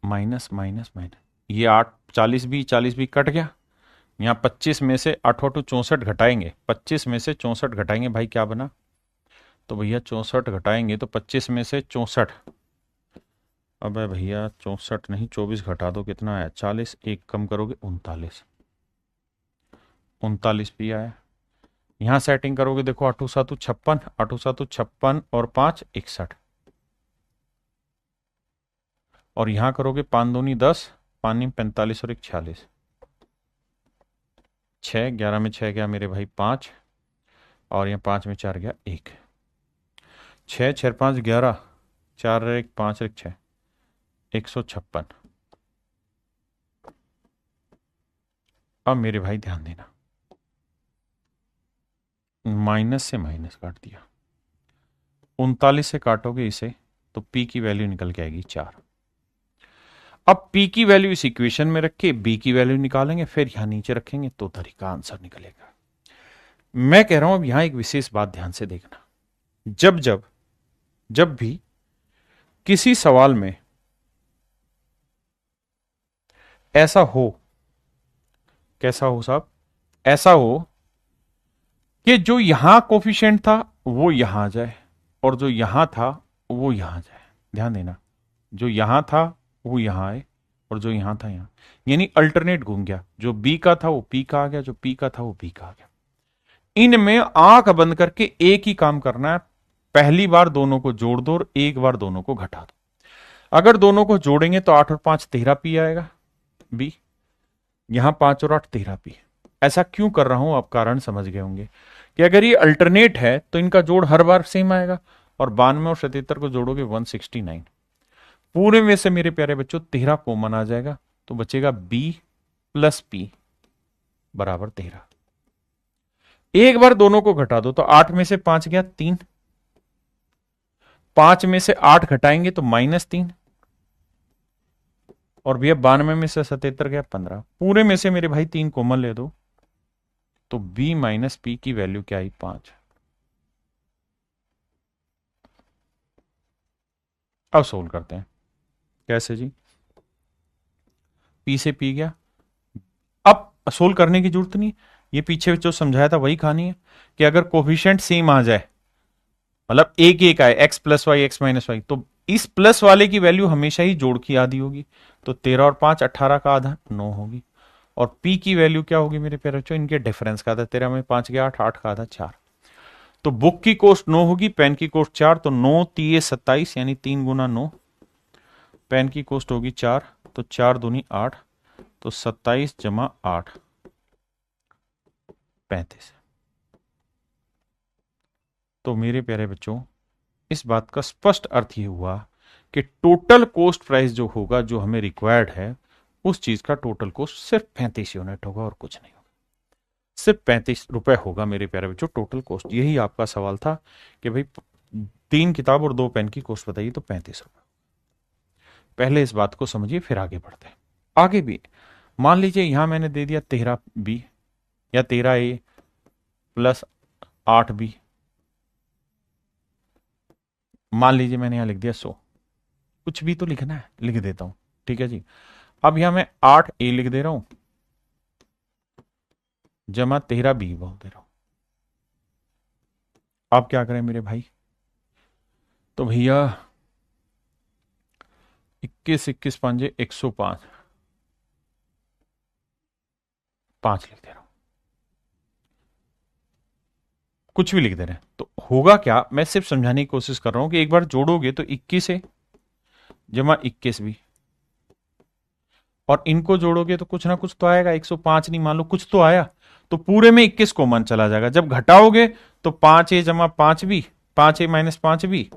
माइनस माइनस माइनस, ये 8 40 भी कट गया। यहाँ 25 में से 8 8 64 घटाएंगे, 25 में से 64 घटाएंगे, भाई क्या बना, तो भैया 64 घटाएंगे तो 25 में से 64, अब भैया 64 नहीं 24 घटा दो, कितना आया 40, एक कम करोगे 39, 39 भी आया। यहाँ सेटिंग करोगे, देखो 8 7 56, 8 7 56 और 5 61, और यहाँ करोगे 5 दूनी 10, 5 45 और 1 46, 6 11 में 6 गया मेरे भाई 5, और यहाँ 5 में 4 गया 1, 6 6 5 11, 4 1 5 1 6, 156। अब मेरे भाई ध्यान देना, माइनस से माइनस काट दिया, 39 से काटोगे इसे तो पी की वैल्यू निकल के आएगी 4। अब पी की वैल्यू इस इक्वेशन में रखे, बी की वैल्यू निकालेंगे, फिर यहां नीचे रखेंगे तो तरीका आंसर निकलेगा। मैं कह रहा हूं अब यहां एक विशेष बात ध्यान से देखना। जब जब जब भी किसी सवाल में ऐसा हो, कैसा हो साहब, ऐसा हो कि जो यहां कोफिशिएंट था वो यहां आ जाए और जो यहां था वो यहां आ जाए। ध्यान देना, जो यहां था वो यहां आए और जो यहां था यहां, यानी अल्टरनेट घूम गया। जो बी का था वो पी का आ गया, जो पी का था वो बी का आ गया। इनमें आंख बंद करके एक ही काम करना है, पहली बार दोनों को जोड़ दो और एक बार दोनों को घटा दो। अगर दोनों को जोड़ेंगे तो 8 और 5 13 पी आएगा बी, यहां 5 और 8 13 पी। ऐसा क्यों कर रहा हूं आप कारण समझ गए होंगे कि अगर ये अल्टरनेट है तो इनका जोड़ हर बार सेम आएगा, और 92 और 77 को जोड़ोगे 169। पूरे में से मेरे प्यारे बच्चों 13 कॉमन आ जाएगा, तो बचेगा बी प्लस पी बराबर 13। एक बार दोनों को घटा दो तो 8 में से 5 गया 3, 5 में से 8 घटाएंगे तो -3, और भैया 92 में से 77 गया 15। पूरे में से मेरे भाई 3 कॉमन ले दो, तो b माइनस पी की वैल्यू क्या आई 5। अब सोल्व करते हैं। कैसे जी? पी से पी गया, अब सोल्व करने की जरूरत नहीं, ये पीछे जो समझाया था वही कहानी है कि अगर कोफिशिएंट सेम आ जाए, मतलब एक एक आए x plus y x minus y, तो इस प्लस वाले की वैल्यू हमेशा ही जोड़ की आधी होगी, तो 13 और 5 18 का आधा 9 होगी। और p की वैल्यू क्या होगी मेरे प्यारे बच्चों? इनके डिफरेंस का आधा, 13 में 5 गया 8, 8 का आधा 4। तो बुक की कॉस्ट 9 होगी, पेन की कॉस्ट 4, तो 9 3 27 यानी 3 गुना 9। पेन की कॉस्ट होगी 4, तो 4 दूनी 8, तो 27 जमा 8 35। तो मेरे प्यारे बच्चों इस बात का स्पष्ट अर्थ ये हुआ कि टोटल कॉस्ट प्राइस जो होगा, जो हमें रिक्वायर्ड है, उस चीज का टोटल कॉस्ट सिर्फ 35 यूनिट होगा और कुछ नहीं होगा। सिर्फ 35 रुपए होगा मेरे प्यारे बच्चों टोटल कॉस्ट। यही आपका सवाल था कि भाई 3 किताब और 2 पेन की कॉस्ट बताइए, तो 35 रुपए। पहले इस बात को समझिए फिर आगे बढ़ते हैं। आगे भी मान लीजिए यहां मैंने दे दिया 13 बी या 13 ए प्लस 8 बी। मान लीजिए मैंने यहां लिख दिया 100, कुछ भी तो लिखना है, लिख देता हूं, ठीक है जी। अब यहां मैं 8 ए लिख दे रहा हूं जमा 13 बी बोल दे रहा हूं। आप क्या करें मेरे भाई? तो भैया 21 21 पंजे 105, 5 लिख दे रहा हूं, कुछ भी लिख दे रहे हैं। तो होगा क्या, मैं सिर्फ समझाने की कोशिश कर रहा हूं कि एक बार जोड़ोगे तो 21 जमा 21 भी, और इनको जोड़ोगे तो कुछ ना कुछ तो आएगा, 105 नहीं, मान लो कुछ तो आया, तो पूरे में 21 कॉमन चला जाएगा। जब घटाओगे तो 5 ए जमा 5 बी, 5 ए माइनस 5 बी,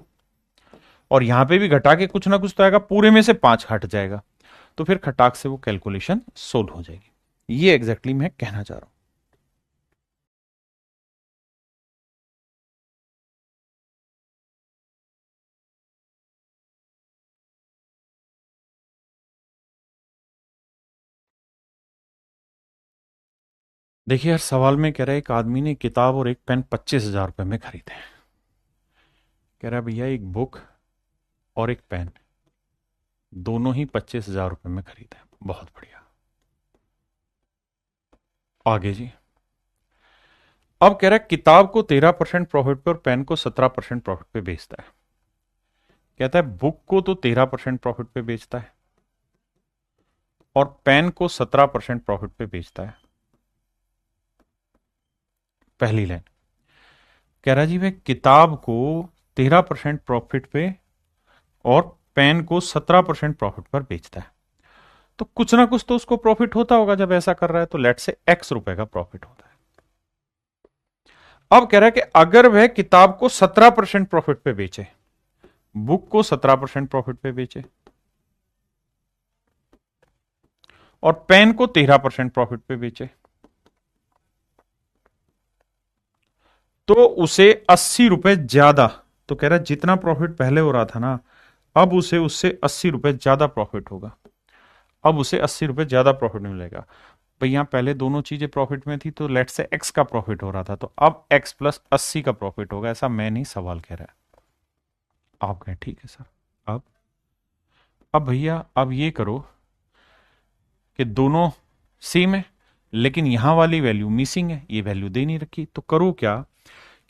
और यहां पे भी घटा के कुछ ना कुछ तो आएगा, पूरे में से 5 हट जाएगा, तो फिर खटाक से वो कैलकुलेशन सोल्व हो जाएगी। ये एग्जैक्टली मैं कहना चाह रहा हूं। देखिए यार, सवाल में कह रहा है एक आदमी ने किताब और एक पेन 25,000 रुपए में खरीदे। कह रहा है भैया एक बुक और एक पेन दोनों ही 25,000 रुपए में खरीदे। बहुत बढ़िया। आगे जी, अब कह रहा है किताब को 13% प्रॉफिट पे और पेन को 17% प्रॉफिट पे बेचता है। कहता है बुक को तो 13% प्रॉफिट पे बेचता है और पेन को 17% प्रॉफिट पे बेचता है। पहली लाइन कह रहा है जी, वह किताब को 13% प्रॉफिट पे और पेन को 17% प्रॉफिट पर बेचता है, तो कुछ ना कुछ तो उसको प्रॉफिट होता होगा जब ऐसा कर रहा है, तो लेट से एक्स रुपए का प्रॉफिट होता है। अब कह रहा है कि अगर वह किताब को 17% प्रॉफिट पे बेचे, बुक को 17% प्रॉफिट पे बेचे और पेन को 13% प्रॉफिट पे बेचे, तो उसे 80 रुपए ज्यादा, तो कह रहा है जितना प्रॉफिट पहले हो रहा था ना, अब उसे उससे 80 रुपए ज्यादा प्रॉफिट होगा। अब उसे 80 रुपए ज्यादा प्रॉफिट मिलेगा। भाई यहां पहले दोनों चीजें प्रॉफिट में थी, तो लेट से एक्स का प्रॉफिट हो रहा था, तो अब एक्स प्लस 80 का प्रॉफिट होगा। ऐसा मैं नहीं, सवाल कह रहा है। आप कहें ठीक है सर। अब अब भैया अब ये करो कि दोनों सेम है, लेकिन यहां वाली वैल्यू मिसिंग है, ये वैल्यू दे नहीं रखी। तो करो क्या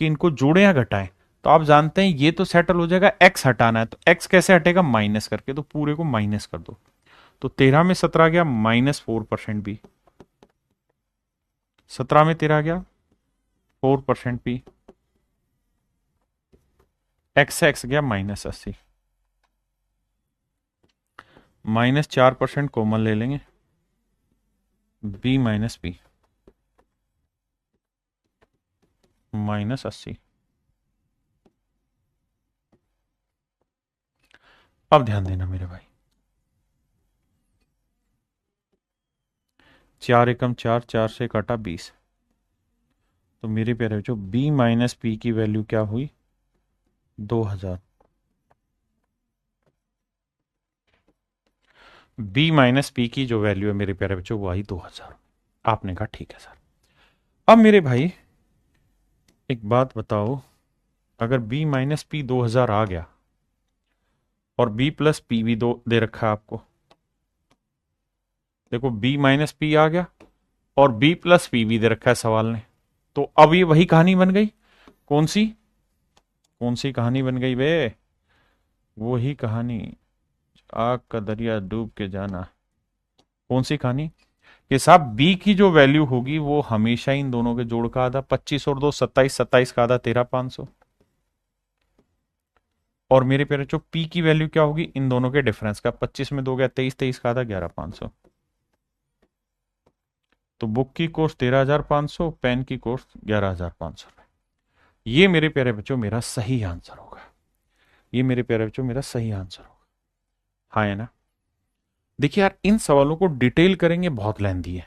कि इनको जोड़े या घटाएं। तो आप जानते हैं ये तो सेटल हो जाएगा, एक्स हटाना है तो एक्स कैसे हटेगा, माइनस करके। तो पूरे को माइनस कर दो। तो 13 में 17 गया -4% बी, 17 में 13 गया 4% बी, एक्स से एक्स गया -80, -4% कॉमन ले लेंगे, बी माइनस बी -80। अब ध्यान देना मेरे भाई, 4 एकम 4, 4 से कटा 20। तो मेरे प्यारे बच्चों बी माइनस पी की वैल्यू क्या हुई, 2000। बी माइनस पी की जो वैल्यू है मेरे प्यारे बच्चों वो आई 2000। आपने कहा ठीक है सर। अब मेरे भाई एक बात बताओ, अगर बी माइनस पी 2000 आ गया और बी प्लस पी भी दो दे रखा है आपको, देखो बी माइनस पी आ गया और बी प्लस पी भी दे रखा है सवाल ने, तो अब ये वही कहानी बन गई। कौन सी, कौन सी कहानी बन गई बे, वही कहानी, आग का दरिया डूब के जाना। कौन सी कहानी कि साहब बी की जो वैल्यू होगी वो हमेशा इन दोनों के जोड़ का आधा, 25 और 2 27, 27 का आधा 13,500। और मेरे प्यारे जो पी की वैल्यू क्या होगी, इन दोनों के डिफरेंस का, 25 में 2 गया 23, 23 का आधा 11,500। तो बुक की कॉस्ट 13,500, पेन की कॉस्ट 11,500। ये मेरे प्यारे बच्चों मेरा सही आंसर होगा, ये मेरे प्यारे बच्चों मेरा सही आंसर होगा। हाँ है ना। देखिए यार इन सवालों को डिटेल करेंगे बहुत लेंथी है,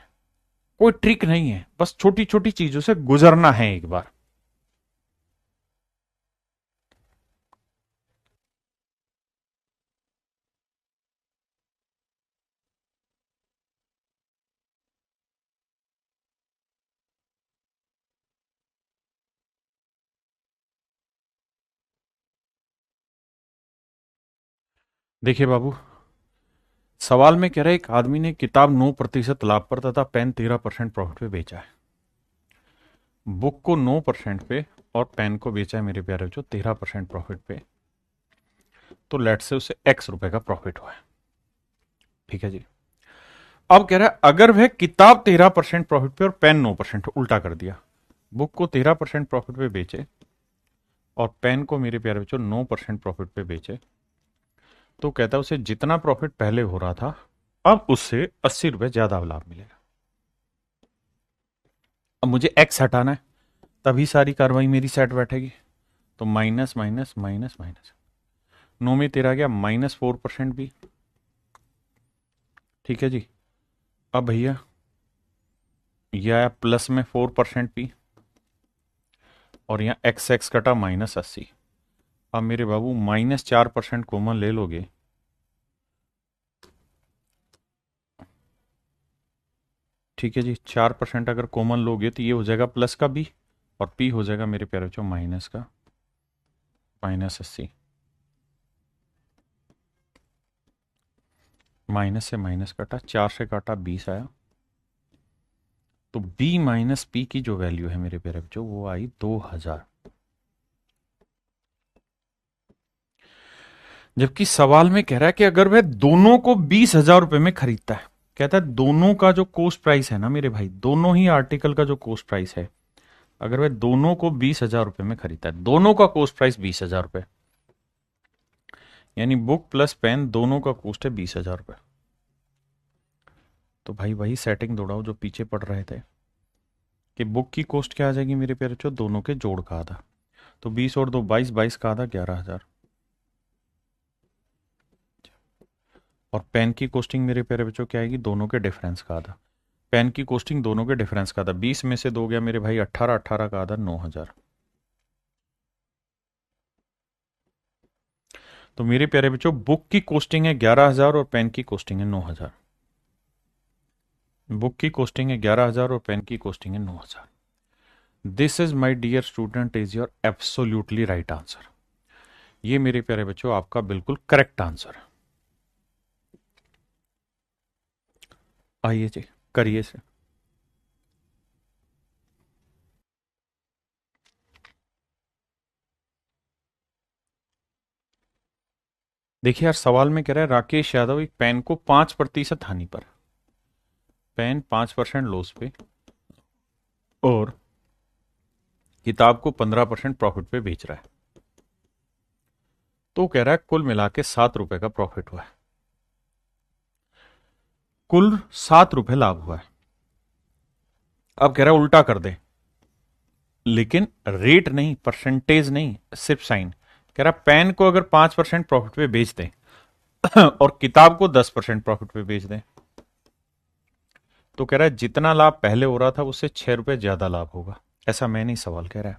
कोई ट्रिक नहीं है, बस छोटी छोटी चीजों से गुजरना है एक बार। देखिए बाबू, सवाल में कह रहा है एक आदमी ने किताब 9% लाभ पर तथा पेन 13% प्रॉफिट पे बेचा है। बुक को 9% पे और पेन को बेचा है मेरे प्यारे बच्चों 13% प्रॉफिट पे। तो लेट से उसे x रुपए का प्रॉफिट हुआ है, ठीक है जी। अब कह रहा है अगर वह किताब 13% प्रॉफिट पे और पेन 9%, उल्टा कर दिया, बुक को 13% प्रॉफिट पे बेचे और पेन को मेरे प्यारे बच्चों 9% प्रॉफिट पे बेचे, तो कहता है उसे जितना प्रॉफिट पहले हो रहा था अब उससे 80 रुपए ज्यादा लाभ मिलेगा। अब मुझे एक्स हटाना है, तभी सारी कार्रवाई मेरी सेट बैठेगी। तो माइनस माइनस माइनस माइनस, 9 में 13 गया -4% भी, ठीक है जी। अब भैया यह आया प्लस में 4% भी, और यहां एक्स एक्स कटा -80। अब मेरे बाबू -4% कॉमन ले लोगे, ठीक है जी। 4% अगर कॉमन लोगे तो ये हो जाएगा प्लस का बी और पी हो जाएगा मेरे प्यारे बच्चों माइनस का -80। माइनस से माइनस कटा, 4 से काटा 20 आया। तो b माइनस पी की जो वैल्यू है मेरे प्यारे बच्चों वो आई 2000। जबकि सवाल में कह रहा है कि अगर वह दोनों को 20,000 रुपए में खरीदता है, कहता है दोनों का जो कॉस्ट प्राइस है ना मेरे भाई, दोनों ही आर्टिकल का जो कॉस्ट प्राइस है, अगर वह दोनों को 20,000 रुपए में खरीदता है, दोनों का कॉस्ट प्राइस 20,000 रुपए, यानी बुक प्लस पेन दोनों का कॉस्ट है 20,000 रुपए। तो भाई वही सेटिंग दौड़ाओ जो पीछे पढ़ रहे थे कि बुक की कॉस्ट क्या आ जाएगी मेरे प्यारे बच्चों, दोनों के जोड़ का आधा। तो 20 और 2 22, 22 का आधा 11,000। और पेन की कॉस्टिंग मेरे प्यारे बच्चों क्या आएगी, दोनों के डिफरेंस का आधा। पेन की कॉस्टिंग दोनों के डिफरेंस का था, 20 में से 2 गया मेरे भाई 18, 18 का आधा 9,000। तो मेरे प्यारे बच्चों बुक की कॉस्टिंग है 11,000 और पेन की कॉस्टिंग है 9,000। बुक की कॉस्टिंग है 11,000 और पेन की कॉस्टिंग है 9,000। This is my dear student is your absolutely right answer. ये मेरे प्यारे बच्चों आपका बिल्कुल करेक्ट आंसर है। आइए जी करिए से। देखिए यार, सवाल में कह रहा है राकेश यादव एक पेन को 5% हानि पर, पेन 5% लॉस पे और किताब को 15% प्रॉफिट पे बेच रहा है। तो कह रहा है कुल मिला के 7 रुपए का प्रॉफिट हुआ है, कुल 7 रुपए लाभ हुआ है। अब कह रहा है उल्टा कर दे, लेकिन रेट नहीं, परसेंटेज नहीं, सिर्फ साइन। कह रहा है पेन को अगर 5% प्रॉफिट पे बेच दे और किताब को 10% प्रॉफिट पे बेच दे, तो कह रहा है जितना लाभ पहले हो रहा था उससे 6 रुपए ज्यादा लाभ होगा। ऐसा मैं नहीं, सवाल कह रहा है।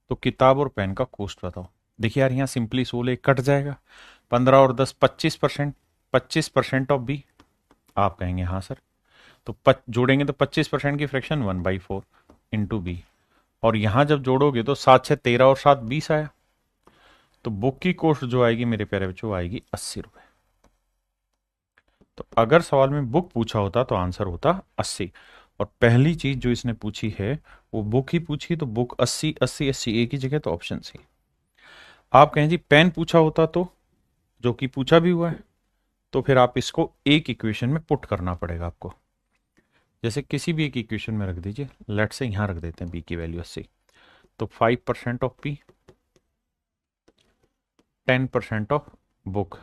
तो किताब और पेन का कॉस्ट बताओ। देखिए यार, यहां सिंपली 16 कट जाएगा, 15 और 10 25%, 25% ऑफ बी। आप कहेंगे हाँ सर, तो जोड़ेंगे तो 25% की फ्रैक्शन 1/4 इंटू बी। और यहां जब जोड़ोगे तो 7 6 13 और 7 20 आया। तो बुक की कॉस्ट जो आएगी मेरे प्यारे बच्चों, आएगी 80 रुपए। तो अगर सवाल में बुक पूछा होता तो आंसर होता 80। और पहली चीज जो इसने पूछी है वो बुक ही पूछी, तो बुक 80 80 80 एक ही जगह, तो ऑप्शन सी। आप कहें जी पेन पूछा होता तो, जो कि पूछा भी हुआ है, तो फिर आप इसको एक इक्वेशन में पुट करना पड़ेगा आपको। जैसे किसी भी एक इक्वेशन में रख दीजिए, लेट से यहां रख देते हैं बी की वैल्यू 80। तो 5% of P, 10% of book.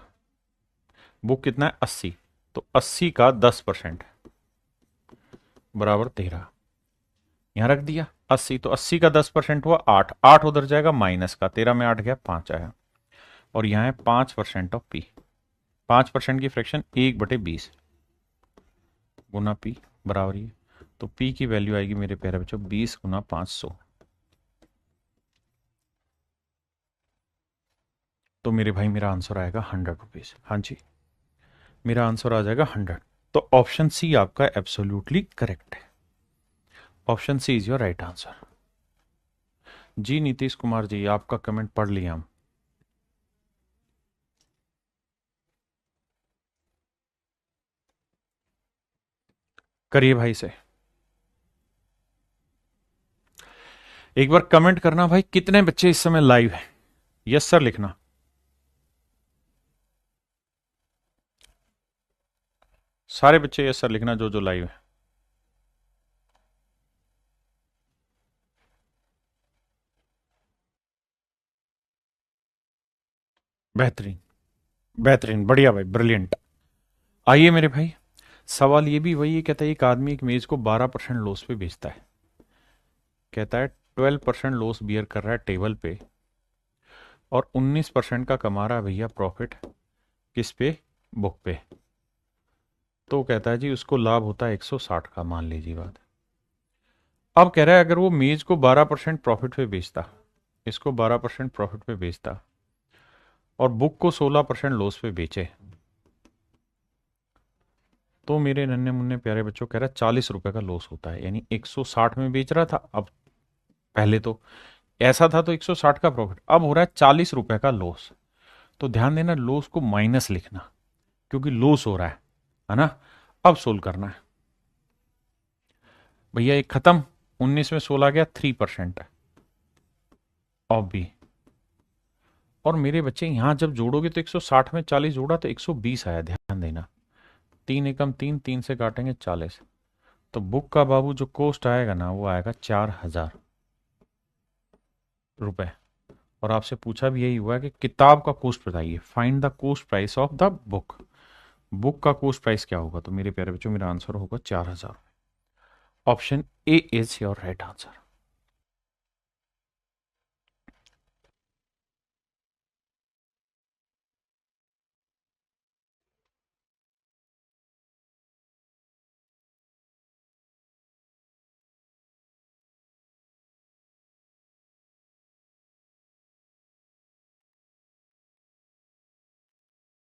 Book कितना है 80, तो 80 का 10% बराबर 13। यहां रख दिया 80, तो 80 का 10% हुआ 8, 8 उधर जाएगा माइनस का, 13 में 8 गया 5 आया। और यहां है 5% ऑफ पी, 5% की फ्रैक्शन 1/20 गुना पी बराबर ये। तो पी की वैल्यू आएगी मेरे प्यारे बच्चों 20 गुना 500। तो मेरे भाई मेरा आंसर आएगा 100 रुपीज। हाँ जी, मेरा आंसर आ जाएगा 100। तो ऑप्शन सी आपका एब्सोल्युटली करेक्ट है। Option C is your right answer. जी नीतीश कुमार जी, आपका कमेंट पढ़ लिया हम। करिए भाई से एक बार कमेंट करना भाई, कितने बच्चे इस समय लाइव हैं। यस सर लिखना। सारे बच्चे यस सर लिखना जो जो लाइव है। बेहतरीन, बेहतरीन, बढ़िया भाई, ब्रिलियंट। आइए मेरे भाई, सवाल ये भी वही है। कहता है एक आदमी एक मेज को 12% लॉस पे बेचता है। कहता है 12% लॉस बियर कर रहा है टेबल पे, और 19% का कमा रहा है भैया प्रॉफिट किस पे, बुक पे। तो कहता है जी उसको लाभ होता है 160 का, मान लीजिए बात। अब कह रहा है अगर वो मेज को 12% प्रॉफिट पे बेचता, इसको 12% प्रॉफिट पे बेचता और बुक को 16% लॉस पे बेचे, तो मेरे नन्हे मुन्ने प्यारे बच्चों कह रहा है 40 रुपए का लॉस होता है। यानी 160 में बेच रहा था, अब पहले तो ऐसा था तो 160 का प्रॉफिट, अब हो रहा है 40 रुपए का लॉस। तो ध्यान देना, लॉस को माइनस लिखना, क्योंकि लॉस हो रहा है ना। अब सोल्व करना है भैया, एक खत्म, 19 में 16 गया, 3% है ऑफ बी। और मेरे बच्चे यहां जब जोड़ोगे तो 160 में 40 जोड़ा तो 120 आया, ध्यान देना। 3 एकम 3, 3 से काटेंगे 40। तो बुक का बाबू जो कॉस्ट आएगा ना वो आएगा 4000 रुपए। और आपसे पूछा भी यही हुआ है कि किताब का कॉस्ट बताइए, find the cost price of the book. Book का कॉस्ट प्राइस क्या होगा, तो मेरे प्यारे बच्चों मेरा आंसर होगा 4000। Option A is your right answer.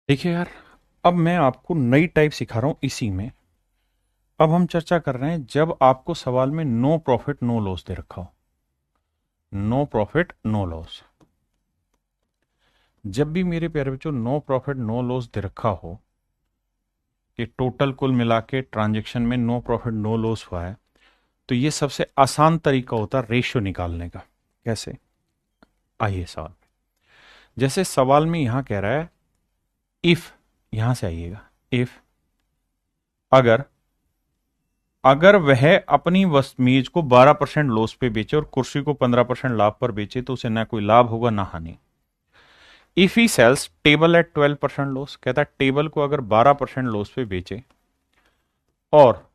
देखिए यार, अब मैं आपको नई टाइप सिखा रहा हूं इसी में। अब हम चर्चा कर रहे हैं जब आपको सवाल में नो प्रॉफिट नो लॉस दे रखा हो, नो प्रॉफिट नो लॉस। जब भी मेरे प्यारे बच्चों नो प्रॉफिट नो लॉस दे रखा हो कि टोटल कुल मिला के ट्रांजेक्शन में नो प्रॉफिट नो लॉस हुआ है, तो ये सबसे आसान तरीका होता है रेशियो निकालने का। कैसे, आइए सवाल। जैसे सवाल में यहां कह रहा है इफ, यहां से आइएगा, इफ अगर अगर वह अपनी मेज को 12% लॉस पे बेचे और कुर्सी को 15% लाभ पर बेचे तो उसे ना कोई लाभ होगा ना हानि। If he sells table at 12% loss, कहता है टेबल को अगर 12% लॉस पे बेचे और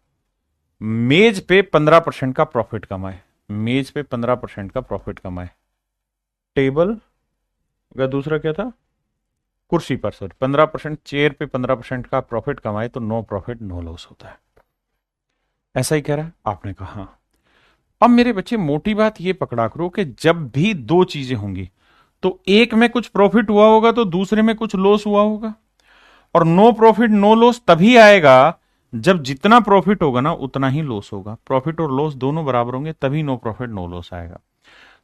मेज पे 15% का प्रॉफिट कमाए, मेज पे 15% का प्रॉफिट कमाए, टेबल का दूसरा क्या था, कुर्सी पर सॉरी 15%, चेयर पे 15% का प्रॉफिट कमाए तो नो प्रॉफिट नो लॉस होता है। ऐसा ही कह रहा है, आपने कहा हाँ। अब मेरे बच्चे मोटी बात ये पकड़ा करो कि जब भी दो चीजें होंगी तो एक में कुछ प्रॉफिट हुआ होगा तो दूसरे में कुछ लॉस हुआ होगा, और नो प्रॉफिट नो लॉस तभी आएगा जब जितना प्रॉफिट होगा ना उतना ही लॉस होगा, प्रॉफिट और लॉस दोनों बराबर होंगे तभी नो प्रॉफिट नो लॉस आएगा।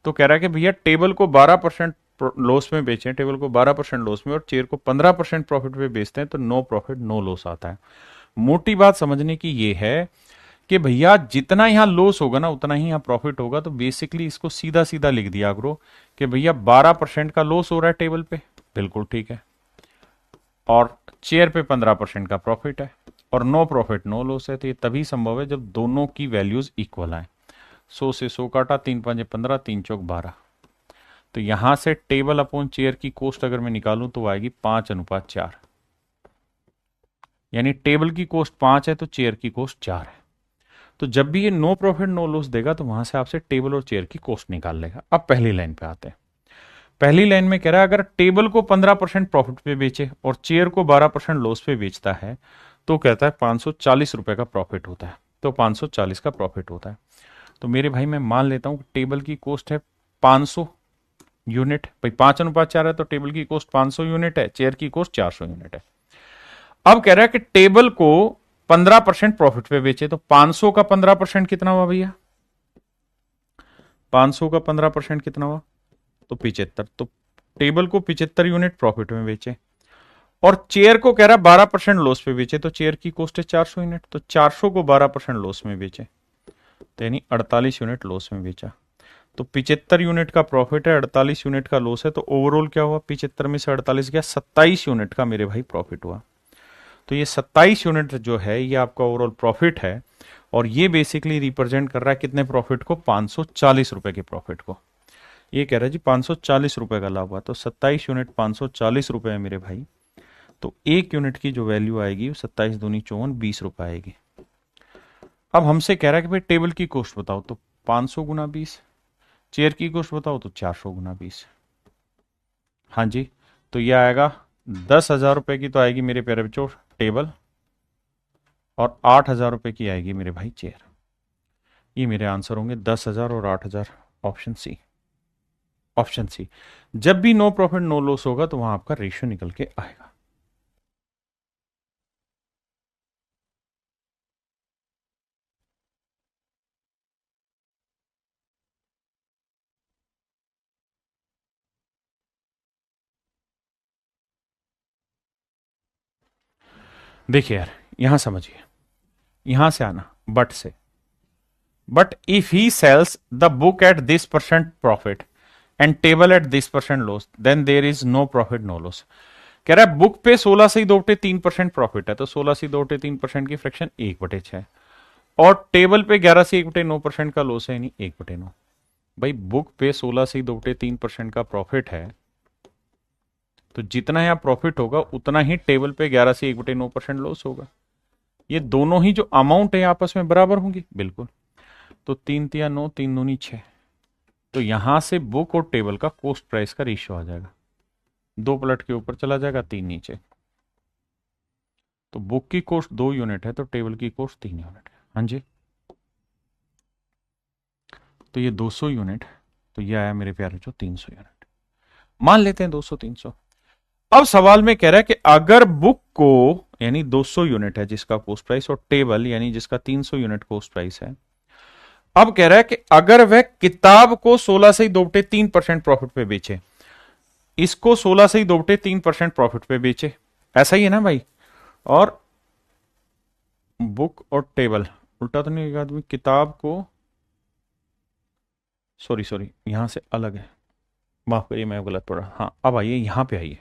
तो कह रहा है कि भैया टेबल को 12% लॉस में बेचें, टेबल को 12% लॉस में और चेयर को 15% प्रॉफिट में बेचते हैं तो नो प्रॉफिट नो लॉस आता है। मोटी बात समझने की ये है कि भैया जितना यहां लॉस होगा ना उतना ही यहां प्रॉफिट होगा, तो बेसिकली इसको सीधा सीधा लिख दिया करो कि भैया 12% का लॉस हो रहा है टेबल पे, बिल्कुल ठीक है, और चेयर पे 15% का प्रॉफिट है और नो प्रॉफिट नो लॉस है, तो ये तभी संभव है जब दोनों की वैल्यूज इक्वल आए। 100 से 100 काटा, 3 5 15, 3 चौक 12, तो यहां से टेबल अपॉन चेयर की कॉस्ट अगर मैं निकालूं तो आएगी 5:4, यानी टेबल की कॉस्ट 5 है तो चेयर की कॉस्ट 4 है। तो जब भी ये नो प्रॉफिट नो लॉस देगा तो वहां से आपसे टेबल और चेयर की कॉस्ट निकाल लेगा। अब पहली लाइन पे आते हैं। पहली लाइन में कह रहा है अगर टेबल को 15% प्रॉफिट पे बेचे और चेयर को 12% लॉस पे बेचता है तो कहता है 540 रुपए का प्रॉफिट होता है, तो 540 का प्रॉफिट होता है। तो मेरे भाई मैं मान लेता हूं कि टेबल की कॉस्ट है 500 यूनिट, भाई 5:4 है तो टेबल की कॉस्ट 500 यूनिट है, चेयर की कॉस्ट 400 यूनिट है। अब कह रहा है कि टेबल को 15% प्रॉफिट पे बेचे तो 500 का 15% कितना हुआ भैया, 500 का 15% कितना हुआ, तो 75, तो टेबल को 75 यूनिट प्रॉफिट में बेचे और चेयर को कह रहा है 12% लॉस पे बेचे, तो चेयर की कॉस्ट है 400 यूनिट, तो 400 को 12% लॉस में बेचे तो यानी 48 यूनिट लॉस में बेचा। तो 75 यूनिट का प्रॉफिट है, 48 यूनिट का लॉस है, तो ओवरऑल क्या हुआ, 75 में से 48 गया, 27 यूनिट का मेरे भाई प्रॉफिट हुआ। तो ये 27 यूनिट जो है ये आपका ओवरऑल प्रॉफिट है और ये बेसिकली रिप्रेजेंट कर रहा है कितने प्रॉफिट को, 540 रुपए के प्रॉफिट को। ये कह रहा है जी 540 रुपए का लाभ हुआ, तो 27 यूनिट 540 रुपए है मेरे भाई, तो एक यूनिट की जो वैल्यू आएगी वो 27 दूनी 54 20 रुपए आएगी। अब हमसे कह रहा है कि भाई टेबल की कॉस्ट बताओ, तो 500 गुना 20, चेयर की कॉस्ट बताओ तो 400 गुना 20। हाँ जी, तो ये आएगा 10,000 रुपए की तो आएगी मेरे प्यारे बच्चों टेबल, और 8,000 रुपए की आएगी मेरे भाई चेयर। ये मेरे आंसर होंगे 10,000 और 8,000, ऑप्शन सी। ऑप्शन सी, जब भी नो प्रॉफिट नो लॉस होगा तो वहां आपका रेशियो निकल के आएगा। देखिए यार, यहां समझिए, यहां से आना बट से, but if he sells the book at this percent profit and table at this percent loss then there is no profit no loss. कह रहा है बुक पे 16 से 2/3% प्रॉफिट है, तो 16 से 2/3% की फ्रैक्शन 1/6 और टेबल पे 11 से 1/9% का लॉस है, यानी 1/9। भाई बुक पे 16 से 2/3% का प्रॉफिट है तो जितना यहाँ प्रॉफिट होगा उतना ही टेबल पे 11 से 1/9% लॉस होगा। ये दोनों ही जो अमाउंट है आपस में बराबर होंगी, बिल्कुल। तो 3 तिया 9, 3 दूनी 6, तो यहां से बुक और टेबल का कॉस्ट प्राइस का रेशियो आ जाएगा, 2 पलट के ऊपर चला जाएगा, 3 नीचे। तो बुक की कॉस्ट 2 यूनिट है तो टेबल की कॉस्ट 3 यूनिट है। हाँ जी, तो ये 200 यूनिट, तो ये आया मेरे प्यारे जो 300 यूनिट, मान लेते हैं 200 300। अब सवाल में कह रहा है कि अगर बुक को यानी 200 यूनिट है जिसका कॉस्ट प्राइस और टेबल यानी जिसका 300 यूनिट कॉस्ट प्राइस है, अब कह रहा है कि अगर वह किताब को 16 से 2/3% प्रॉफिट पे बेचे, इसको 16 से 2/3% प्रॉफिट पे बेचे, ऐसा ही है ना भाई, और बुक और टेबल उल्टा तो नहीं, एक आदमी किताब को, सॉरी सॉरी यहां से अलग है, माफ करिए मैं गलत पढ़ा, हाँ अब आइए यहां पे आइए।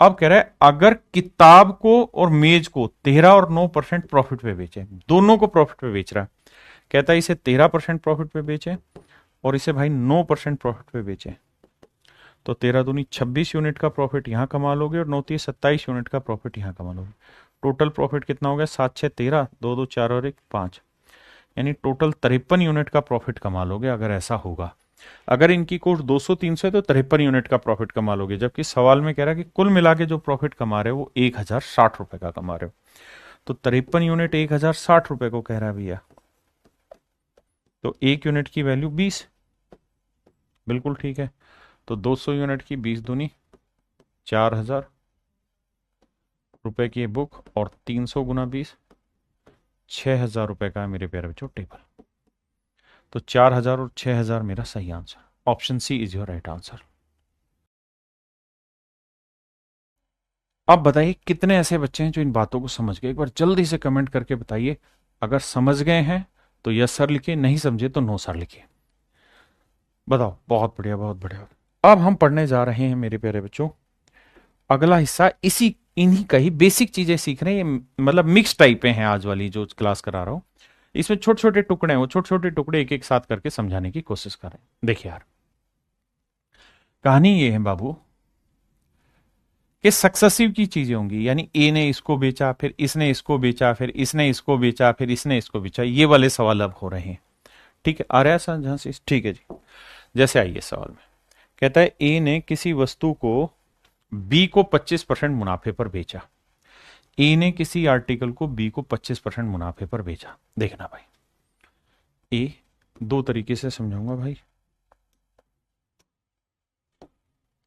अब कह रहा है अगर किताब को और मेज को 13 और 9% प्रॉफिट पे बेचे, दोनों को प्रॉफिट पे बेच रहा है, कहता है इसे 13% प्रॉफिट पे बेचे और इसे भाई 9% प्रॉफिट पे बेचे, तो 13 दूनी 26 यूनिट का प्रॉफिट यहां कमा लोगे और 9 तीन 27 यूनिट का प्रॉफिट यहां कमा लोगे। टोटल प्रॉफिट कितना हो गया? 7 6 13, 2 2 4 और 1 5, यानी टोटल 53 यूनिट का प्रॉफिट कमा लोगे अगर ऐसा होगा। अगर इनकी कोर्स 200 300 है तो 53 यूनिट का प्रॉफिट कमा लोगे, जबकि सवाल में कह रहा है कि कुल मिला के जो प्रॉफिट कमा रहे हो वो 1060 रुपए का कमा रहे हो, तो 53 यूनिट 1060 रुपए को कह रहा है भैया, तो एक यूनिट की वैल्यू 20, बिल्कुल ठीक है। तो 200 यूनिट की 20 दूनी 4000 रुपए की बुक और 300 गुना 20 6000 रुपए का है मेरे प्यारे बच्चों टेबल। तो 4000 और 6000 मेरा सही answer, option C is your right answer. अब बताइए कितने ऐसे बच्चे हैं जो इन बातों को समझ गए? एक बार जल्दी से कमेंट करके बताइए। अगर समझ गए हैं तो यस सर लिखिए, नहीं समझे तो नो सर लिखिए। बताओ, बहुत बढ़िया बहुत बढ़िया। अब हम पढ़ने जा रहे हैं मेरे प्यारे बच्चों अगला हिस्सा, इसी इन्हीं का ही बेसिक चीजें सीख रहे हैं, ये मतलब मिक्स टाइप हैं आज वाली जो क्लास करा रहा हूं। इसमें छोटे छोटे टुकड़े हैं, वो छोटे छोटे टुकड़े एक एक साथ करके समझाने की कोशिश कर रहे हैं। देखिए यार, कहानी ये है बाबू कि सक्सेसिव की चीजें होंगी, यानी ए ने इसको बेचा, फिर इसने इसको बेचा, फिर इसने इसको बेचा, फिर इसने इसको बेचा, ये वाले सवाल अब हो रहे हैं। ठीक है, आ रहा है समझ से? ठीक है जी। जैसे आइए सवाल में कहता है ए ने किसी वस्तु को बी को 25% मुनाफे पर बेचा। ए ने किसी आर्टिकल को बी को 25% मुनाफे पर बेचा। देखना भाई, ए दो तरीके से समझाऊंगा भाई।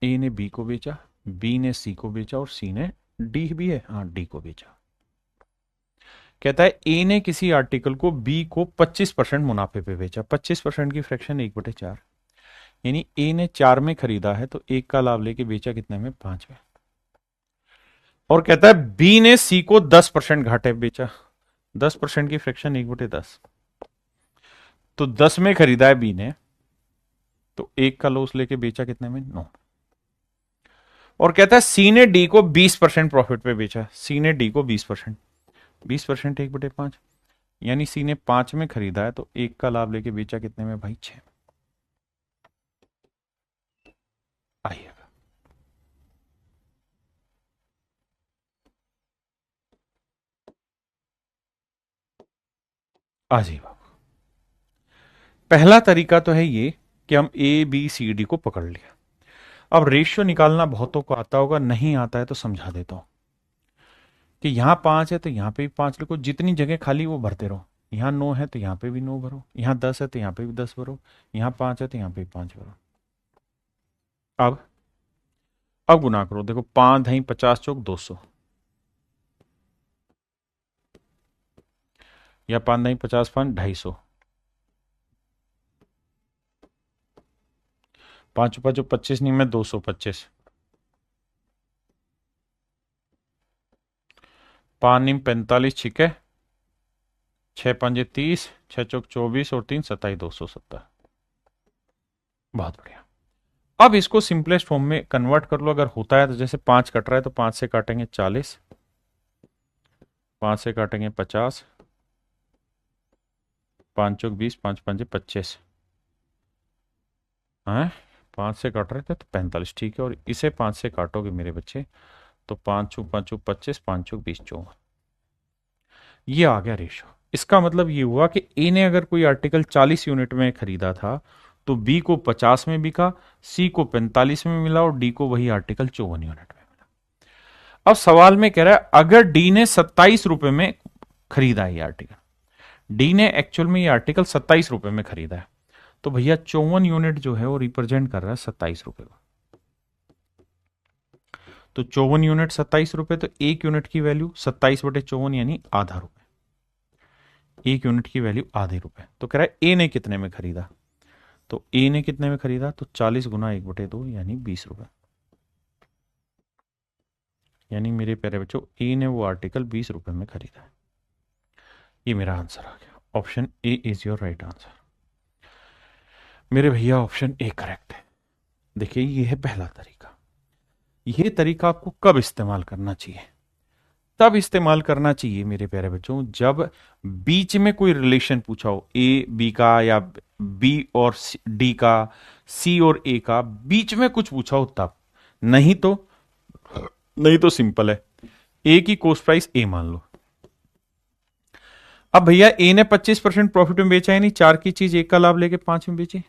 ए ने बी को बेचा, बी ने सी को बेचा और सी ने डी भी है, हाँ डी को बेचा। कहता है ए ने किसी आर्टिकल को बी को 25% मुनाफे पे बेचा। 25% की फ्रैक्शन 1/4, यानी ए ने 4 में खरीदा है तो 1 का लाभ लेके बेचा कितने में? 5 में। और कहता है बी ने सी को 10% घाटे बेचा। 10% की फ्रैक्शन 1/10, तो 10 में खरीदा है बी ने, तो 1 का लॉस लेके बेचा कितने में? 9। और कहता है सी ने डी को 20% प्रॉफिट पे बेचा। सी ने डी को 20%, 20% 1/5, यानी सी ने 5 में खरीदा है तो 1 का लाभ लेके बेचा कितने में भाई? 6। आइएगा, आ जाइए बाबू। पहला तरीका तो है ये कि हम ए बी सी डी को पकड़ लिया। अब रेशियो निकालना बहुतों को आता होगा, नहीं आता है तो समझा देता हूं कि यहां 5 है तो यहां पे भी 5 लिखो, जितनी जगह खाली वो भरते रहो। यहां 9 है तो यहां पे भी 9 भरो, यहां 10 है तो यहां पे भी 10 भरो, यहां 5 है तो यहां पे भी 5 भरो। अब गुना करो, देखो 5 दही 50 चौक 200, या 5 दही 50 5 250, 5 5 25 नहीं में 225, 5 नीम 45 छिके, 6 5 30, 6 चौक 24 और 3 27 270। बहुत बढ़िया। अब इसको सिंपलेस्ट फॉर्म में कन्वर्ट कर लो, अगर होता है तो जैसे 5 कट रहा है तो 5 से काटेंगे 40, 5 से काटेंगे 50, 5 चौक 20, 5 5 25, हैं 5 से काट रहे थे तो 45, ठीक है। और इसे 5 से काटोगे मेरे बच्चे तो 5 चौक 5 चौक 25, 5 चौक 20 54, ये आ गया रेशियो। इसका मतलब ये हुआ कि ए ने अगर कोई आर्टिकल 40 यूनिट में खरीदा था तो बी को 50 में बिका, सी को 45 में मिला और डी को वही आर्टिकल 54 यूनिट में मिला। अब सवाल में कह रहा है अगर डी ने 27 रुपए में खरीदा है ये आर्टिकल, डी ने एक्चुअल में ये आर्टिकल 27 रुपए में खरीदा है, तो भैया 54 यूनिट जो है वो रिप्रेजेंट कर रहा है 27 रुपए को। तो 54 यूनिट 27 रुपए, तो एक यूनिट की वैल्यू 27/54 यानी आधा रुपए। एक यूनिट की वैल्यू आधे रुपए। तो कह रहा है ए ने कितने में खरीदा, तो ए ने कितने में खरीदा, तो 40 गुना 1/2 यानी 20 रुपए। यानी मेरे प्यारे बच्चों ए ने वो आर्टिकल 20 रुपए में खरीदा है। ये मेरा आंसर आ गया, option A is your right answer. मेरे भैया ऑप्शन ए करेक्ट है। देखिए ये है पहला तरीका। ये तरीका आपको कब इस्तेमाल करना चाहिए? तब इस्तेमाल करना चाहिए मेरे प्यारे बच्चों जब बीच में कोई रिलेशन पूछा हो, ए बी का या बी और डी का, सी और ए का, बीच में कुछ पूछा हो तब। नहीं तो नहीं तो सिंपल है, ए की कॉस्ट प्राइस ए मान लो। अब भैया ए ने 25% प्रॉफिट में बेचा है, नहीं 4 की चीज एक का लाभ लेके 5 में बेची।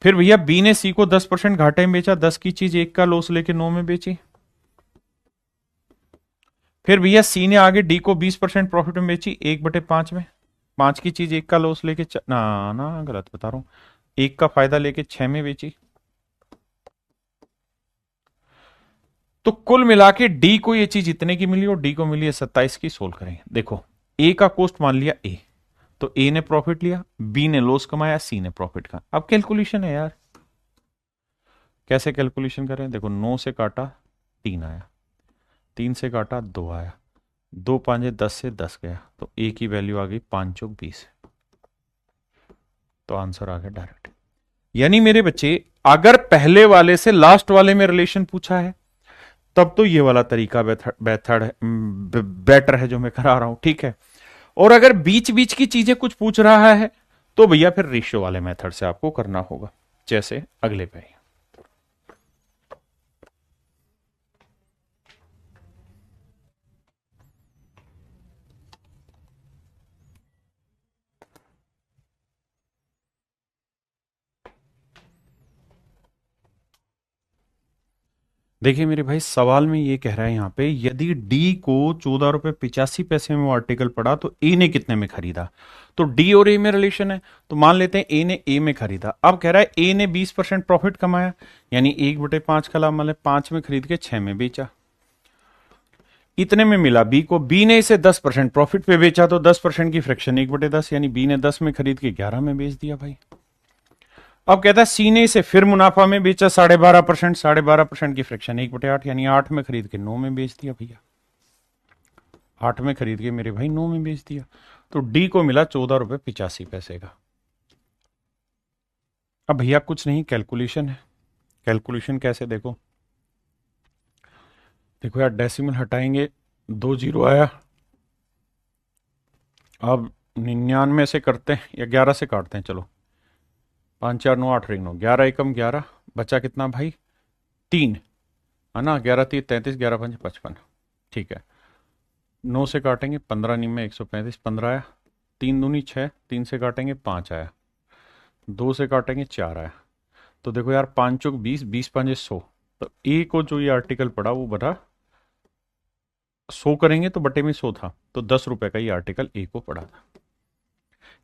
फिर भैया बी ने सी को 10% घाटे में बेचा, 10 की चीज एक का लॉस लेके 9 में बेची। फिर भैया सी ने आगे डी को 20% प्रॉफिट में बेची, 1/5 में, 5 की चीज एक का लॉस लेके ना ना गलत बता रहा हूं, एक का फायदा लेके 6 में बेची। तो कुल मिला के डी को ये चीज इतने की मिली और डी को मिली है 27 की। सोल्व करें, देखो ए का कॉस्ट मान लिया ए, तो ए ने प्रॉफिट लिया, बी ने लॉस कमाया, सी ने प्रॉफिट का। अब कैलकुलेशन है यार, कैसे कैलकुलेशन करें? देखो 9 से काटा 3 आया, 3 से काटा 2 आया, 2 पांचे 10 से 10 गया, तो ए की वैल्यू आ गई 5 चौक 20। तो आंसर आ गया डायरेक्ट। यानी मेरे बच्चे अगर पहले वाले से लास्ट वाले में रिलेशन पूछा है तब तो ये वाला तरीका बेटर है जो मैं करा रहा हूं, ठीक है। और अगर बीच बीच की चीजें कुछ पूछ रहा है तो भैया फिर रेशियो वाले मेथड से आपको करना होगा, जैसे अगले पे। देखिए मेरे भाई, सवाल में ये कह रहा है यहां पे, यदि डी को 14 रुपए 85 पैसे में वो आर्टिकल पड़ा तो ए ने कितने में खरीदा। तो डी और ए में रिलेशन है, तो मान लेते हैं ए ने ए में खरीदा। अब कह रहा है ए ने 20% प्रॉफिट कमाया, यानी 1/5 का लाभ, मतलब 5 में खरीद के 6 में बेचा, इतने में मिला बी को। बी ने इसे 10% प्रॉफिट पे बेचा, तो 10% की फ्रैक्शन 1/10, यानी बी ने 10 में खरीद के 11 में बेच दिया भाई। अब कहता है सी ने इसे फिर मुनाफा में बेचा 12.5%, 12.5% की फ्रैक्शन 1/8, यानी 8 में खरीद के 9 में बेच दिया भैया। 8 में खरीद के मेरे भाई 9 में बेच दिया, तो डी को मिला 14 रुपए 85 पैसे का। अब भैया कुछ नहीं, कैलकुलेशन है। कैलकुलेशन कैसे? देखो देखो यार, डेसिमल हटाएंगे, 2 जीरो आया। अब 99 से करते हैं या 11 से काटते हैं, चलो 5 4 9 8 9, 11 एकम 11, बचा कितना भाई 3, है ना, 11 3 33, 11 5 55, ठीक है। 9 से काटेंगे 15 निम में 135, 15 आया। 3 दूनी 6, 3 से काटेंगे 5 आया, 2 से काटेंगे 4 आया। तो देखो यार 5 चौक 20, 20 5 100, तो ए को जो ये आर्टिकल पड़ा वो बटा 100 करेंगे तो बटे में 100 था, तो 10 रुपए का ये आर्टिकल ए को पड़ा था।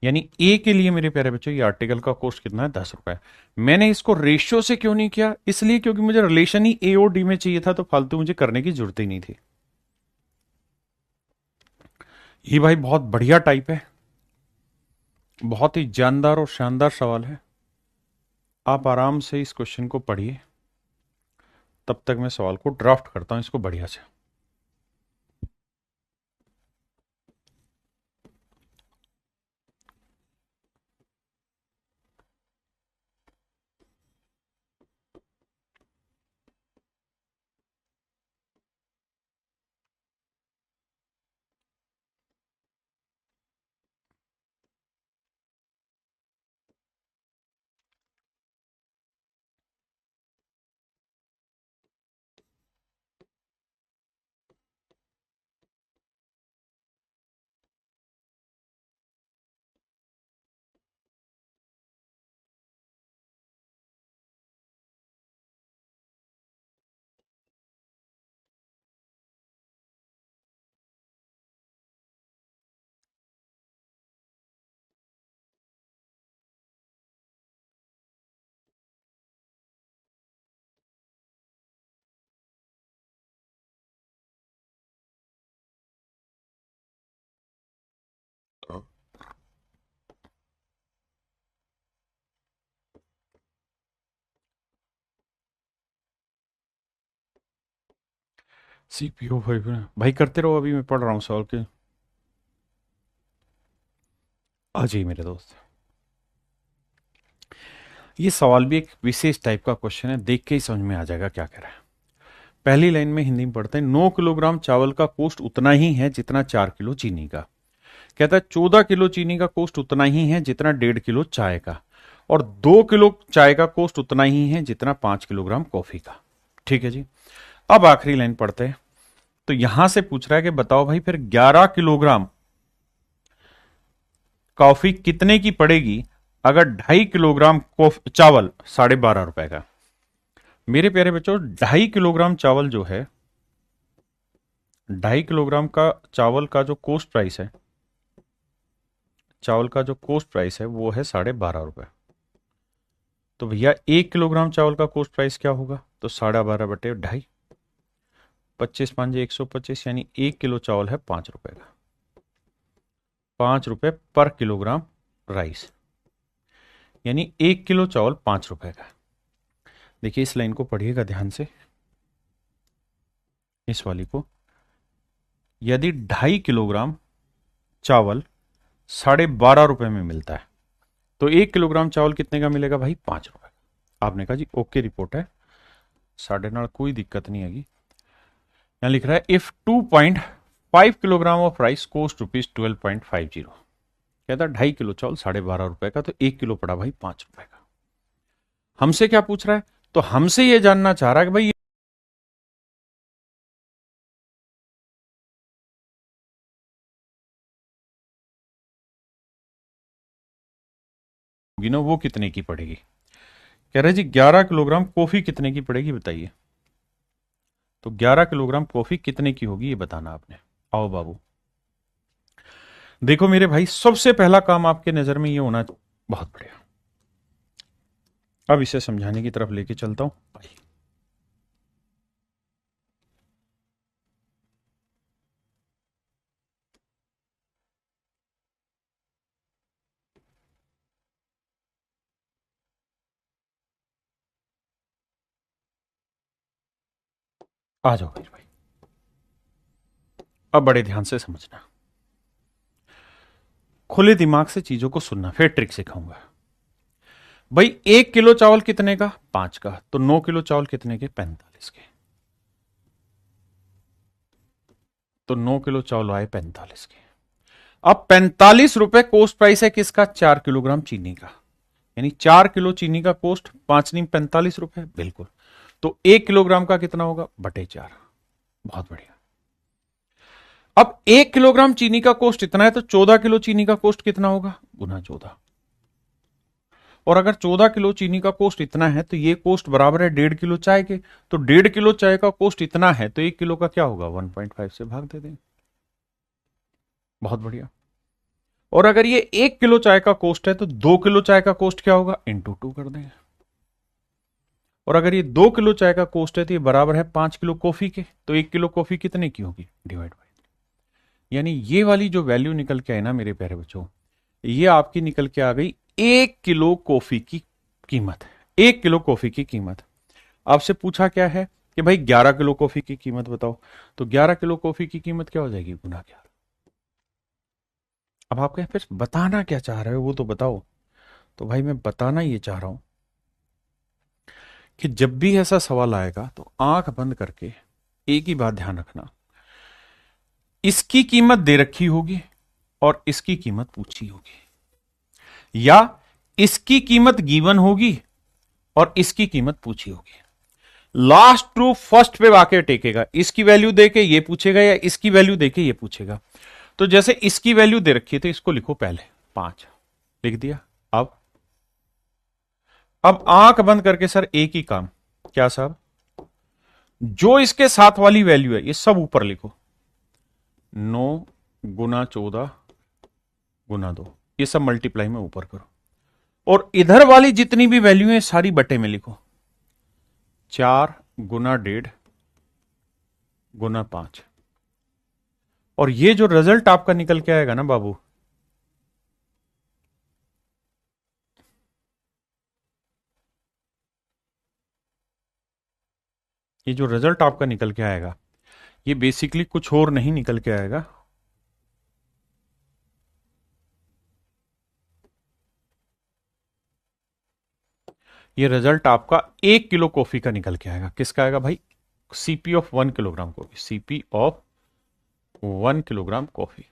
यानी ए के लिए मेरे प्यारे बच्चों ये आर्टिकल का कॉस्ट कितना है, 10 रुपए। मैंने इसको रेशियो से क्यों नहीं किया? इसलिए क्योंकि मुझे रिलेशन ही ए और डी में चाहिए था, तो फालतू मुझे करने की जरूरत ही नहीं थी। ये भाई बहुत बढ़िया टाइप है, बहुत ही जानदार और शानदार सवाल है। आप आराम से इस क्वेश्चन को पढ़िए, तब तक मैं सवाल को ड्राफ्ट करता हूं इसको बढ़िया से। सीपीओ भाई भाई करते रहो, अभी मैं पढ़ रहा हूँ सवाल के। आ जाइए मेरे दोस्त। ये सवाल भी एक विशेष टाइप का क्वेश्चन है, देख के ही समझ में आ जाएगा क्या कह रहा है। पहली लाइन में हिंदी में पढ़ते हैं, 9 किलोग्राम चावल का कोस्ट उतना ही है जितना 4 किलो चीनी का। कहता है 14 किलो चीनी का कोस्ट उतना ही है जितना 1.5 किलो चाय का, और 2 किलो चाय का कोस्ट उतना ही है जितना 5 किलोग्राम कॉफी का। ठीक है जी। अब आखिरी लाइन पढ़ते हैं, तो यहां से पूछ रहा है कि बताओ भाई फिर 11 किलोग्राम कॉफी कितने की पड़ेगी अगर 2.5 किलोग्राम चावल 12.5 रुपए का। मेरे प्यारे बच्चों, 2.5 किलोग्राम चावल जो है, 2.5 किलोग्राम का चावल का जो कोस्ट प्राइस है, चावल का जो कोस्ट प्राइस है वो है 12.5 रुपए। तो भैया 1 किलोग्राम चावल का कोस्ट प्राइस क्या होगा, तो 12.5/2.5, 25 5 125, यानी 1 किलो चावल है 5 रुपए का, 5 रुपए पर किलोग्राम राइस, यानी 1 किलो चावल 5 रुपए का। देखिए इस लाइन को पढ़िएगा ध्यान से, इस वाली को। यदि 2.5 किलोग्राम चावल 12.5 रुपए में मिलता है, तो 1 किलोग्राम चावल कितने का मिलेगा भाई, 5 रुपए का। आपने कहा जी ओके रिपोर्ट है, 9.5 कोई दिक्कत नहीं आएगी। यहां लिख रहा है if 2.5 kilogram of rice cost ₹12.50। कहता 2.5 किलो चावल 12.5 रुपए का, तो 1 किलो पड़ा भाई 5 रुपए का। हमसे क्या पूछ रहा है, तो हमसे यह जानना चाह रहा है कि भाई ना वो कितने की पड़ेगी। कह रहे जी 11 किलोग्राम कॉफी कितने की पड़ेगी बताइए। तो 11 किलोग्राम कॉफी कितने की होगी ये बताना आपने। आओ बाबू, देखो मेरे भाई, सबसे पहला काम आपके नजर में ये होना, बहुत बढ़िया। अब इसे समझाने की तरफ लेके चलता हूं भाई। आ जाओ भाई, अब बड़े ध्यान से समझना, खुले दिमाग से चीजों को सुनना, फिर ट्रिक सिखाऊंगा। भाई 1 किलो चावल कितने का, 5 का, तो 9 किलो चावल कितने के, 45 के। तो 9 किलो चावल आए 45 के। अब 45 रुपए कोस्ट प्राइस है किसका, 4 किलोग्राम चीनी का, यानी 4 किलो चीनी का कोस्ट 5 नहीं 45 रुपए, बिल्कुल। तो 1 किलोग्राम का कितना होगा, बटे 4। बहुत बढ़िया। अब 1 किलोग्राम चीनी का कोस्ट इतना है, तो 14 किलो चीनी का कोस्ट कितना होगा, गुना 14। और अगर 14 किलो चीनी का कोस्ट इतना है, तो ये कोस्ट बराबर है 1.5 किलो चाय के। तो 1.5 किलो चाय का कोस्ट इतना है, तो 1 किलो का क्या होगा, 1.5 से भाग दे दें। बहुत बढ़िया। और अगर ये 1 किलो चाय का कोस्ट है, तो 2 किलो चाय का कोस्ट क्या होगा, इंटू 2 कर देंगे। और अगर ये 2 किलो चाय का कोस्ट है, तो ये बराबर है 5 किलो कॉफी के। तो 1 किलो कॉफी कितने की होगी, डिवाइड बाय, यानी ये वाली जो वैल्यू निकल के आई ना मेरे प्यारे बच्चों, ये आपकी निकल के आ गई 1 किलो कॉफी की कीमत। 1 किलो कॉफी की कीमत। आपसे पूछा क्या है कि भाई 11 किलो कॉफी की कीमत बताओ, तो 11 किलो कॉफी की कीमत क्या हो जाएगी, गुना 11। अब आप कहें फिर बताना क्या चाह रहे हो वो तो बताओ। तो भाई मैं बताना ये चाह रहा हूं कि जब भी ऐसा सवाल आएगा तो आंख बंद करके एक ही बात ध्यान रखना, इसकी कीमत दे रखी होगी और इसकी कीमत पूछी होगी, या इसकी कीमत गिवन होगी और इसकी कीमत पूछी होगी। लास्ट ट्रू फर्स्ट पे वाकई टेकेगा, इसकी वैल्यू देके ये पूछेगा या इसकी वैल्यू देके ये पूछेगा। तो जैसे इसकी वैल्यू दे रखी है तो इसको लिखो पहले 5, लिख दिया। अब आंख बंद करके सर एक ही काम, क्या साहब, जो इसके साथ वाली वैल्यू है ये सब ऊपर लिखो, 9 गुना 14 गुना 2, ये सब मल्टीप्लाई में ऊपर करो। और इधर वाली जितनी भी वैल्यू है सारी बटे में लिखो, 4 गुना 1.5 गुना 5। और ये जो रिजल्ट आपका निकल के आएगा ना बाबू, ये जो रिजल्ट आपका निकल के आएगा, ये बेसिकली कुछ और नहीं निकल के आएगा, ये रिजल्ट आपका 1 किलो कॉफी का निकल के आएगा। किसका आएगा भाई? CP of 1 kilogram coffee, CP of 1 kilogram coffee.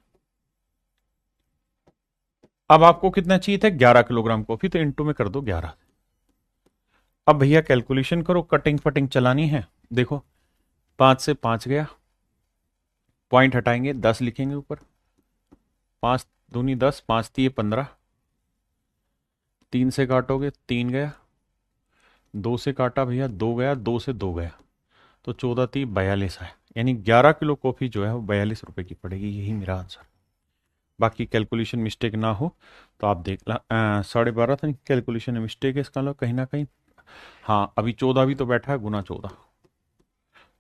अब आपको कितना चाहिए था? 11 किलोग्राम कॉफी, तो इंटू में कर दो 11। अब भैया कैलकुलेशन करो, कटिंग फटिंग चलानी है। देखो 5 से 5 गया, पॉइंट हटाएंगे, 10 लिखेंगे ऊपर, 5 दूनी 10, 5 तिये 15, 3 से काटोगे 3 गया, 2 से काटा भैया 2 गया, 2 से 2 गया, तो 14 ती 42 है। यानी 11 किलो कॉफी जो है वो 42 रुपए की पड़ेगी। यही मेरा आंसर। बाकी कैलकुलेशन मिस्टेक ना हो तो आप देख ला। 12.5 था, कैलकुलेशन में मिस्टेक है इसका, लो कहीं ना कहीं। हाँ अभी 14 भी तो बैठा है, गुना 14,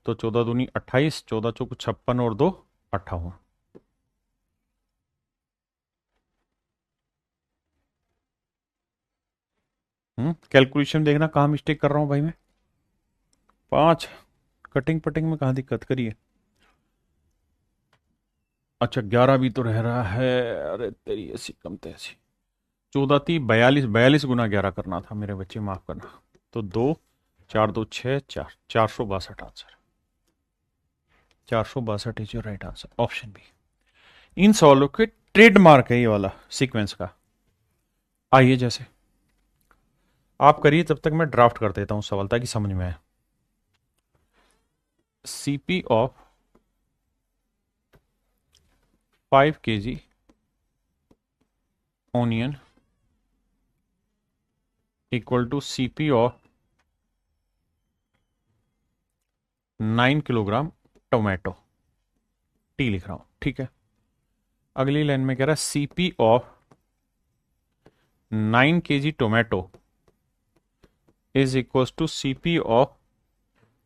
तो 14 दूनी 28, 14 चौक 56 और 2 58। कैलकुलेशन देखना कहाँ मिस्टेक कर रहा हूँ भाई मैं। 5, कटिंग पटिंग में कहाँ दिक्कत करिए। अच्छा 11 भी तो रह रहा है, अरे तेरी ऐसी कम तैसी। 14 थी 42, 42 गुना 11 करना था मेरे बच्चे, माफ करना। तो 2, 4 2 6 4, 462 answer. 462 is your right answer, option B. इन सवालों के ट्रेडमार्क है ये वाला सीक्वेंस का। आइए जैसे आप करिए, तब तक मैं ड्राफ्ट कर देता हूं सवाल ताकि समझ में आए। CP of 5 kg onion equal to CP of 9 kilogram tomato. T लिख रहा हूं, ठीक है। अगली लाइन में कह रहा है CP of 9 kg tomato is equals to CP of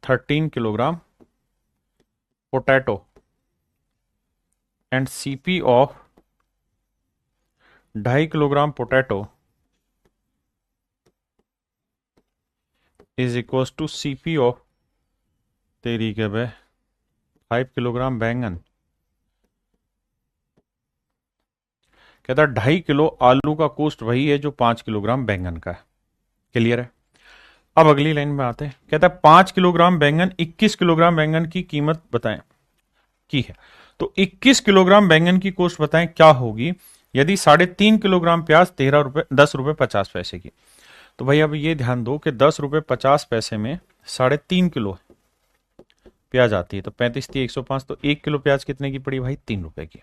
13 kilogram potato and CP of 2.5 kilogram potato is equals to CP of तेरी के बे 5 किलोग्राम बैंगन। कहता है 2.5 किलो आलू का कॉस्ट वही है जो 5 किलोग्राम बैंगन का है। क्लियर है? अब अगली लाइन में आते हैं। कहता है 5 किलोग्राम बैंगन 21 किलोग्राम बैंगन की कीमत बताएं की है। तो 21 किलोग्राम बैंगन की कॉस्ट बताएं क्या होगी यदि 3.5 किलोग्राम प्याज 10 रुपए 50 पैसे की। तो भाई अब ये ध्यान दो कि 10 रुपए 50 पैसे में 3.5 किलो प्याज आती है, तो 35 थी 105, तो 1 किलो प्याज कितने की पड़ी भाई? 3 रुपए की।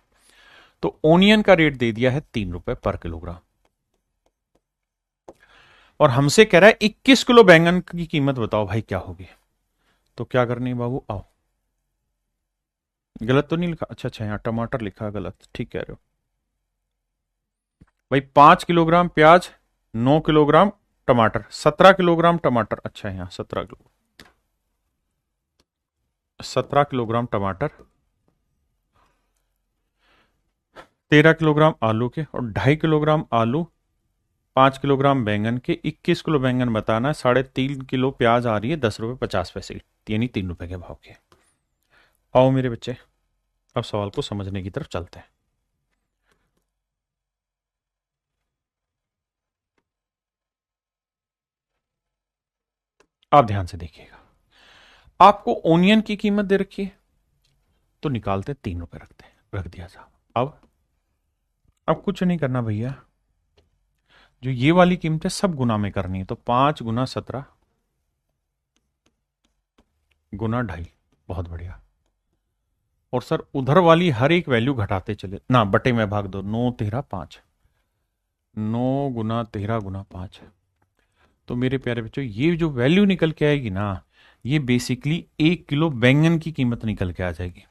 तो ओनियन का रेट दे दिया है 3 रुपए पर किलोग्राम, और हमसे कह रहा है 21 किलो बैंगन की कीमत बताओ भाई क्या होगी। तो क्या करनी है बाबू, आओ। गलत तो नहीं लिखा? अच्छा अच्छा, यहाँ टमाटर लिखा है, गलत, ठीक कह रहे हो भाई। 5 किलोग्राम प्याज, 9 किलोग्राम टमाटर, 17 किलोग्राम टमाटर। अच्छा यहाँ 17 किलोग्राम टमाटर, 13 किलोग्राम आलू के, और 2.5 किलोग्राम आलू, 5 किलोग्राम बैंगन के, 21 किलो बैंगन बताना है, 3.5 किलो प्याज आ रही है 10 रुपए 50 पैसे की, यानी 3 रुपए के भाव के। आओ मेरे बच्चे, अब सवाल को समझने की तरफ चलते हैं। आप ध्यान से देखिएगा, आपको ओनियन की कीमत दे रखी है, तो निकालते 3 रुपए रखते हैं, रख दिया साहब। अब कुछ नहीं करना भैया, जो ये वाली कीमतें सब गुना में करनी है, तो 5 गुना 17 गुना 2.5, बहुत बढ़िया। और सर उधर वाली हर एक वैल्यू घटाते चले ना, बटे में भाग दो, 9 13 5, 9 गुना 13 गुना 5। तो मेरे प्यारे बच्चों ये जो वैल्यू निकल के आएगी ना, ये बेसिकली 1 किलो बैंगन की कीमत निकल के आ जाएगी।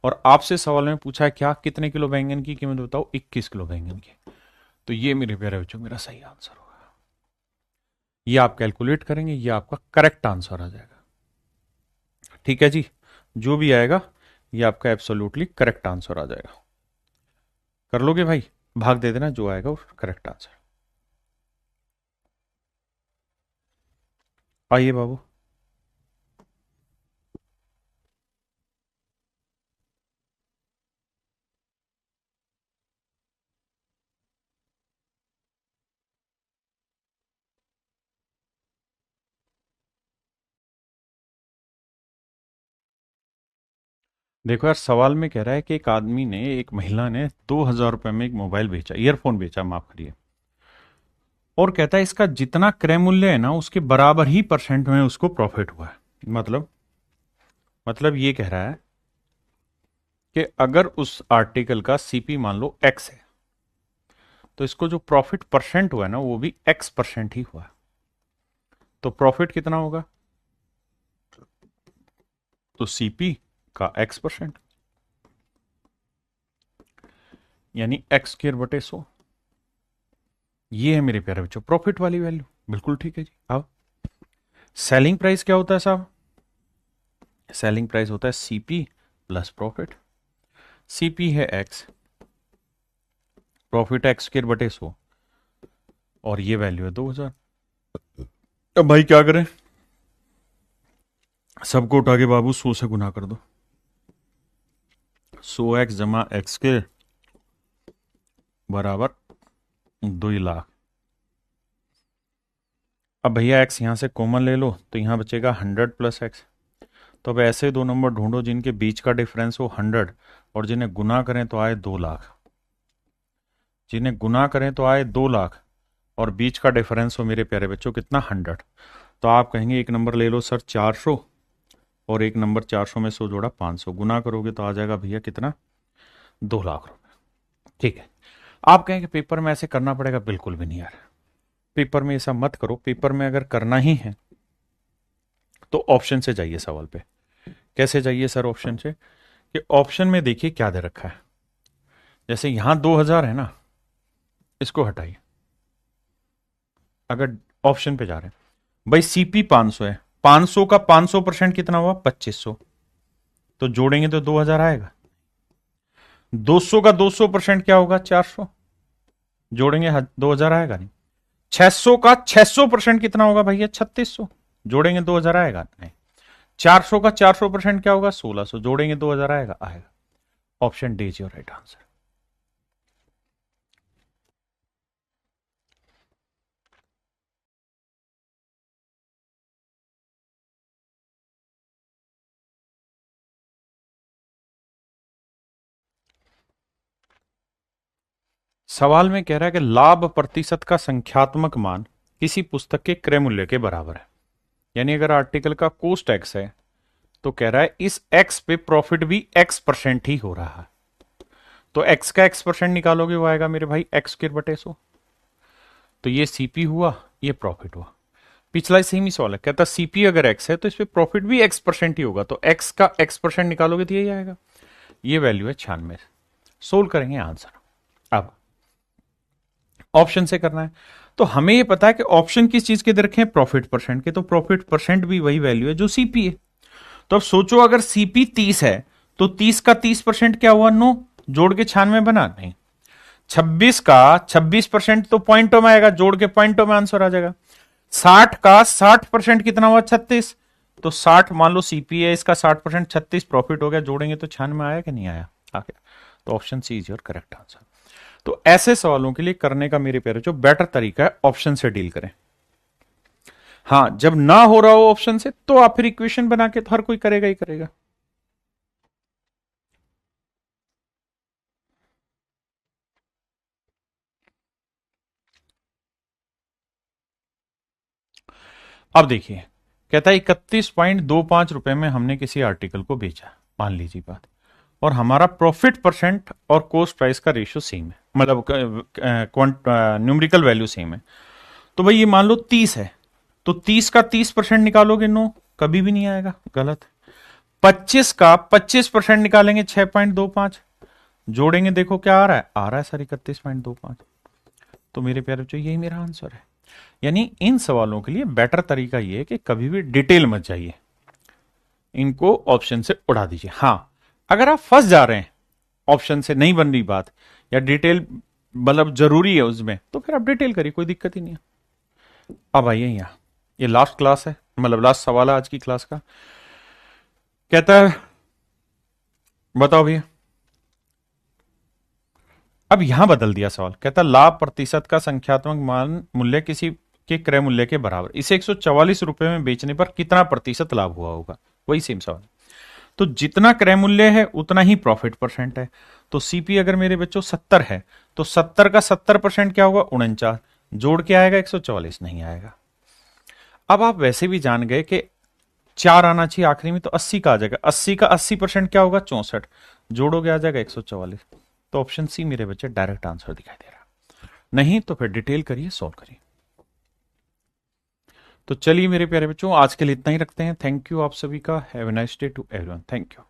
और आपसे सवाल में पूछा है क्या, कितने किलो बैंगन की कीमत बताओ? 21 किलो बैंगन की। तो ये मेरे प्यारे बच्चों मेरा सही आंसर होगा। ये आप कैलकुलेट करेंगे, ये आपका करेक्ट आंसर आ जाएगा। ठीक है जी, जो भी आएगा ये आपका एब्सोल्युटली करेक्ट आंसर आ जाएगा। कर लोगे भाई? भाग दे देना जो आएगा वो करेक्ट आंसर। आइए बाबू। देखो यार, सवाल में कह रहा है कि एक आदमी ने, एक महिला ने 2,000 रुपए में एक मोबाइल बेचा, ईयरफोन बेचा, माफ करिए, और कहता है इसका जितना क्रय मूल्य है ना उसके बराबर ही परसेंट में उसको प्रॉफिट हुआ है। मतलब ये कह रहा है कि अगर उस आर्टिकल का सीपी मान लो एक्स है, तो इसको जो प्रॉफिट परसेंट हुआ है ना वो भी एक्स परसेंट ही हुआ है। तो प्रॉफिट कितना होगा? तो सीपी का एक्स परसेंट, यानी एक्स स्क्र बटे 100। ये है मेरे प्यारे बच्चों प्रॉफिट वाली वैल्यू। बिल्कुल ठीक है जी। अब सेलिंग प्राइस क्या होता है साहब? सेलिंग प्राइस होता है सीपी प्लस प्रॉफिट। सीपी है एक्स, प्रॉफिट एक्स स्क्र बटे 100, और ये वैल्यू है 2,000। अब भाई क्या करें? सबको उठा के बाबू 100 से गुना कर दो। 100x जमा एक्स के बराबर 2 लाख। अब भैया x यहां से कॉमन ले लो तो यहां बचेगा 100 प्लस एक्स। तो अब ऐसे दो नंबर ढूंढो जिनके बीच का डिफरेंस हो 100 और जिन्हें गुना करें तो आए 2 लाख। जिन्हें गुना करें तो आए 2 लाख और बीच का डिफरेंस हो मेरे प्यारे बच्चों कितना? 100। तो आप कहेंगे एक नंबर ले लो सर 400, और एक नंबर 400 में 100 जोड़ा 500, गुना करोगे तो आ जाएगा भैया कितना? 2 लाख रुपए। ठीक है। आप कहेंगे पेपर में ऐसे करना पड़ेगा? बिल्कुल भी नहीं यार, पेपर में ऐसा मत करो। पेपर में अगर करना ही है तो ऑप्शन से जाइए सवाल पे। कैसे जाइए सर ऑप्शन से? कि ऑप्शन में देखिए क्या दे रखा है। जैसे यहां 2,000 है ना, इसको हटाइए। अगर ऑप्शन पे जा रहे हैं भाई, सीपी 500 है, 500 का 500% कितना हुआ? 2500। तो जोड़ेंगे तो 2,000 आएगा। 200 का 200% क्या होगा? 400। जोड़ेंगे 2,000 आएगा नहीं। 600 का 600% कितना होगा भैया? 3600। जोड़ेंगे 2,000 आएगा नहीं। 400 का 400% क्या होगा? 1600। जोड़ेंगे 2,000 आएगा? आएगा। Option D is your right answer. सवाल में कह रहा है कि लाभ प्रतिशत का संख्यात्मक मान किसी पुस्तक के क्रय मूल्य के बराबर है। यानी अगर आर्टिकल का कोस्ट एक्स है तो कह रहा है इस एक्स पे प्रॉफिट भी एक्स परसेंट ही हो रहा है। तो एक्स का एक्स परसेंट निकालोगे वो आएगा मेरे भाई एक्स स्क्वायर बटे 100। तो ये सीपी हुआ, ये प्रॉफिट हुआ। पिछला सेम ही सवाल है, कहता सीपी अगर एक्स है तो इस पे प्रॉफिट भी एक्स परसेंट ही होगा। तो एक्स का एक्स परसेंट निकालोगे तो यही आएगा। ये वैल्यू है 96। सोल्व करेंगे आंसर। अब ऑप्शन से करना है तो हमें ये पता है कि ऑप्शन किस चीज के दे रखे हैं? प्रॉफिट परसेंट के। तो प्रॉफिट परसेंट भी वही वैल्यू है जो सीपी है। तो अब सोचो अगर सीपी 30 है तो 30 का 30% क्या हुआ? 9। जोड़ के 96 बना? नहीं। 26 का 26% तो पॉइंटों में आएगा, जोड़ के पॉइंटों में आंसर आ जाएगा। 60 का 60% कितना हुआ? 36। तो 60 मान लो सीपी है, इसका 60%, 36 प्रॉफिट हो गया। जोड़ेंगे तो 96 आया कि नहीं आया? आ गया। तो option C is your correct answer. तो ऐसे सवालों के लिए करने का मेरे प्यारे जो बेटर तरीका है ऑप्शन से डील करें। हाँ, जब ना हो रहा हो ऑप्शन से तो आप फिर इक्वेशन बना के तो हर कोई करेगा ही करेगा। अब देखिए, कहता है 31.25 रुपए में हमने किसी आर्टिकल को बेचा, मान लीजिए बात, और हमारा प्रॉफिट परसेंट और कॉस्ट प्राइस का रेशियो सेम है, मतलब न्यूमेरिकल वैल्यू सेम है। तो भाई ये मान लो 30 है, तो 30 का 30% निकालोगे? नो, कभी भी नहीं आएगा, गलत। 25 का 25% निकालेंगे? 6.25। जोड़ेंगे देखो क्या आ रहा है? आ रहा है सर 31.25। तो मेरे प्यारे बच्चों यही मेरा आंसर है। यानी इन सवालों के लिए बेटर तरीका यह है कि कभी भी डिटेल मत जाइए, इनको ऑप्शन से उड़ा दीजिए। हां, अगर आप फंस जा रहे हैं, ऑप्शन से नहीं बन रही बात, या डिटेल मतलब जरूरी है उसमें, तो फिर आप डिटेल करिए, कोई दिक्कत ही नहीं है। अब आइए यहां, ये लास्ट क्लास है, मतलब लास्ट सवाल है आज की क्लास का। कहता है बताओ भैया, अब यहां बदल दिया सवाल। कहता लाभ प्रतिशत का संख्यात्मक मान मूल्य किसी के क्रय मूल्य के बराबर, इसे 144 रुपए में बेचने पर कितना प्रतिशत लाभ हुआ होगा? वही सेम सवाल। तो जितना क्रय मूल्य है उतना ही प्रॉफिट परसेंट है। तो सीपी अगर मेरे बच्चों 70 है तो 70 का 70% क्या होगा, 49। जोड़ के आएगा 144, नहीं आएगा। अब आप वैसे भी जान गए कि 4 आना चाहिए आखिरी में, तो 80 का आ जाएगा। 80 का 80% क्या होगा, 64। जोड़ोगे आ जाएगा 144। तो ऑप्शन सी मेरे बच्चे डायरेक्ट आंसर दिखाई दे रहा। नहीं तो फिर डिटेल करिए, सॉल्व करिए। तो चलिए मेरे प्यारे बच्चों, आज के लिए इतना ही रखते हैं। थैंक यू आप सभी का। Have a nice day to everyone. Thank you.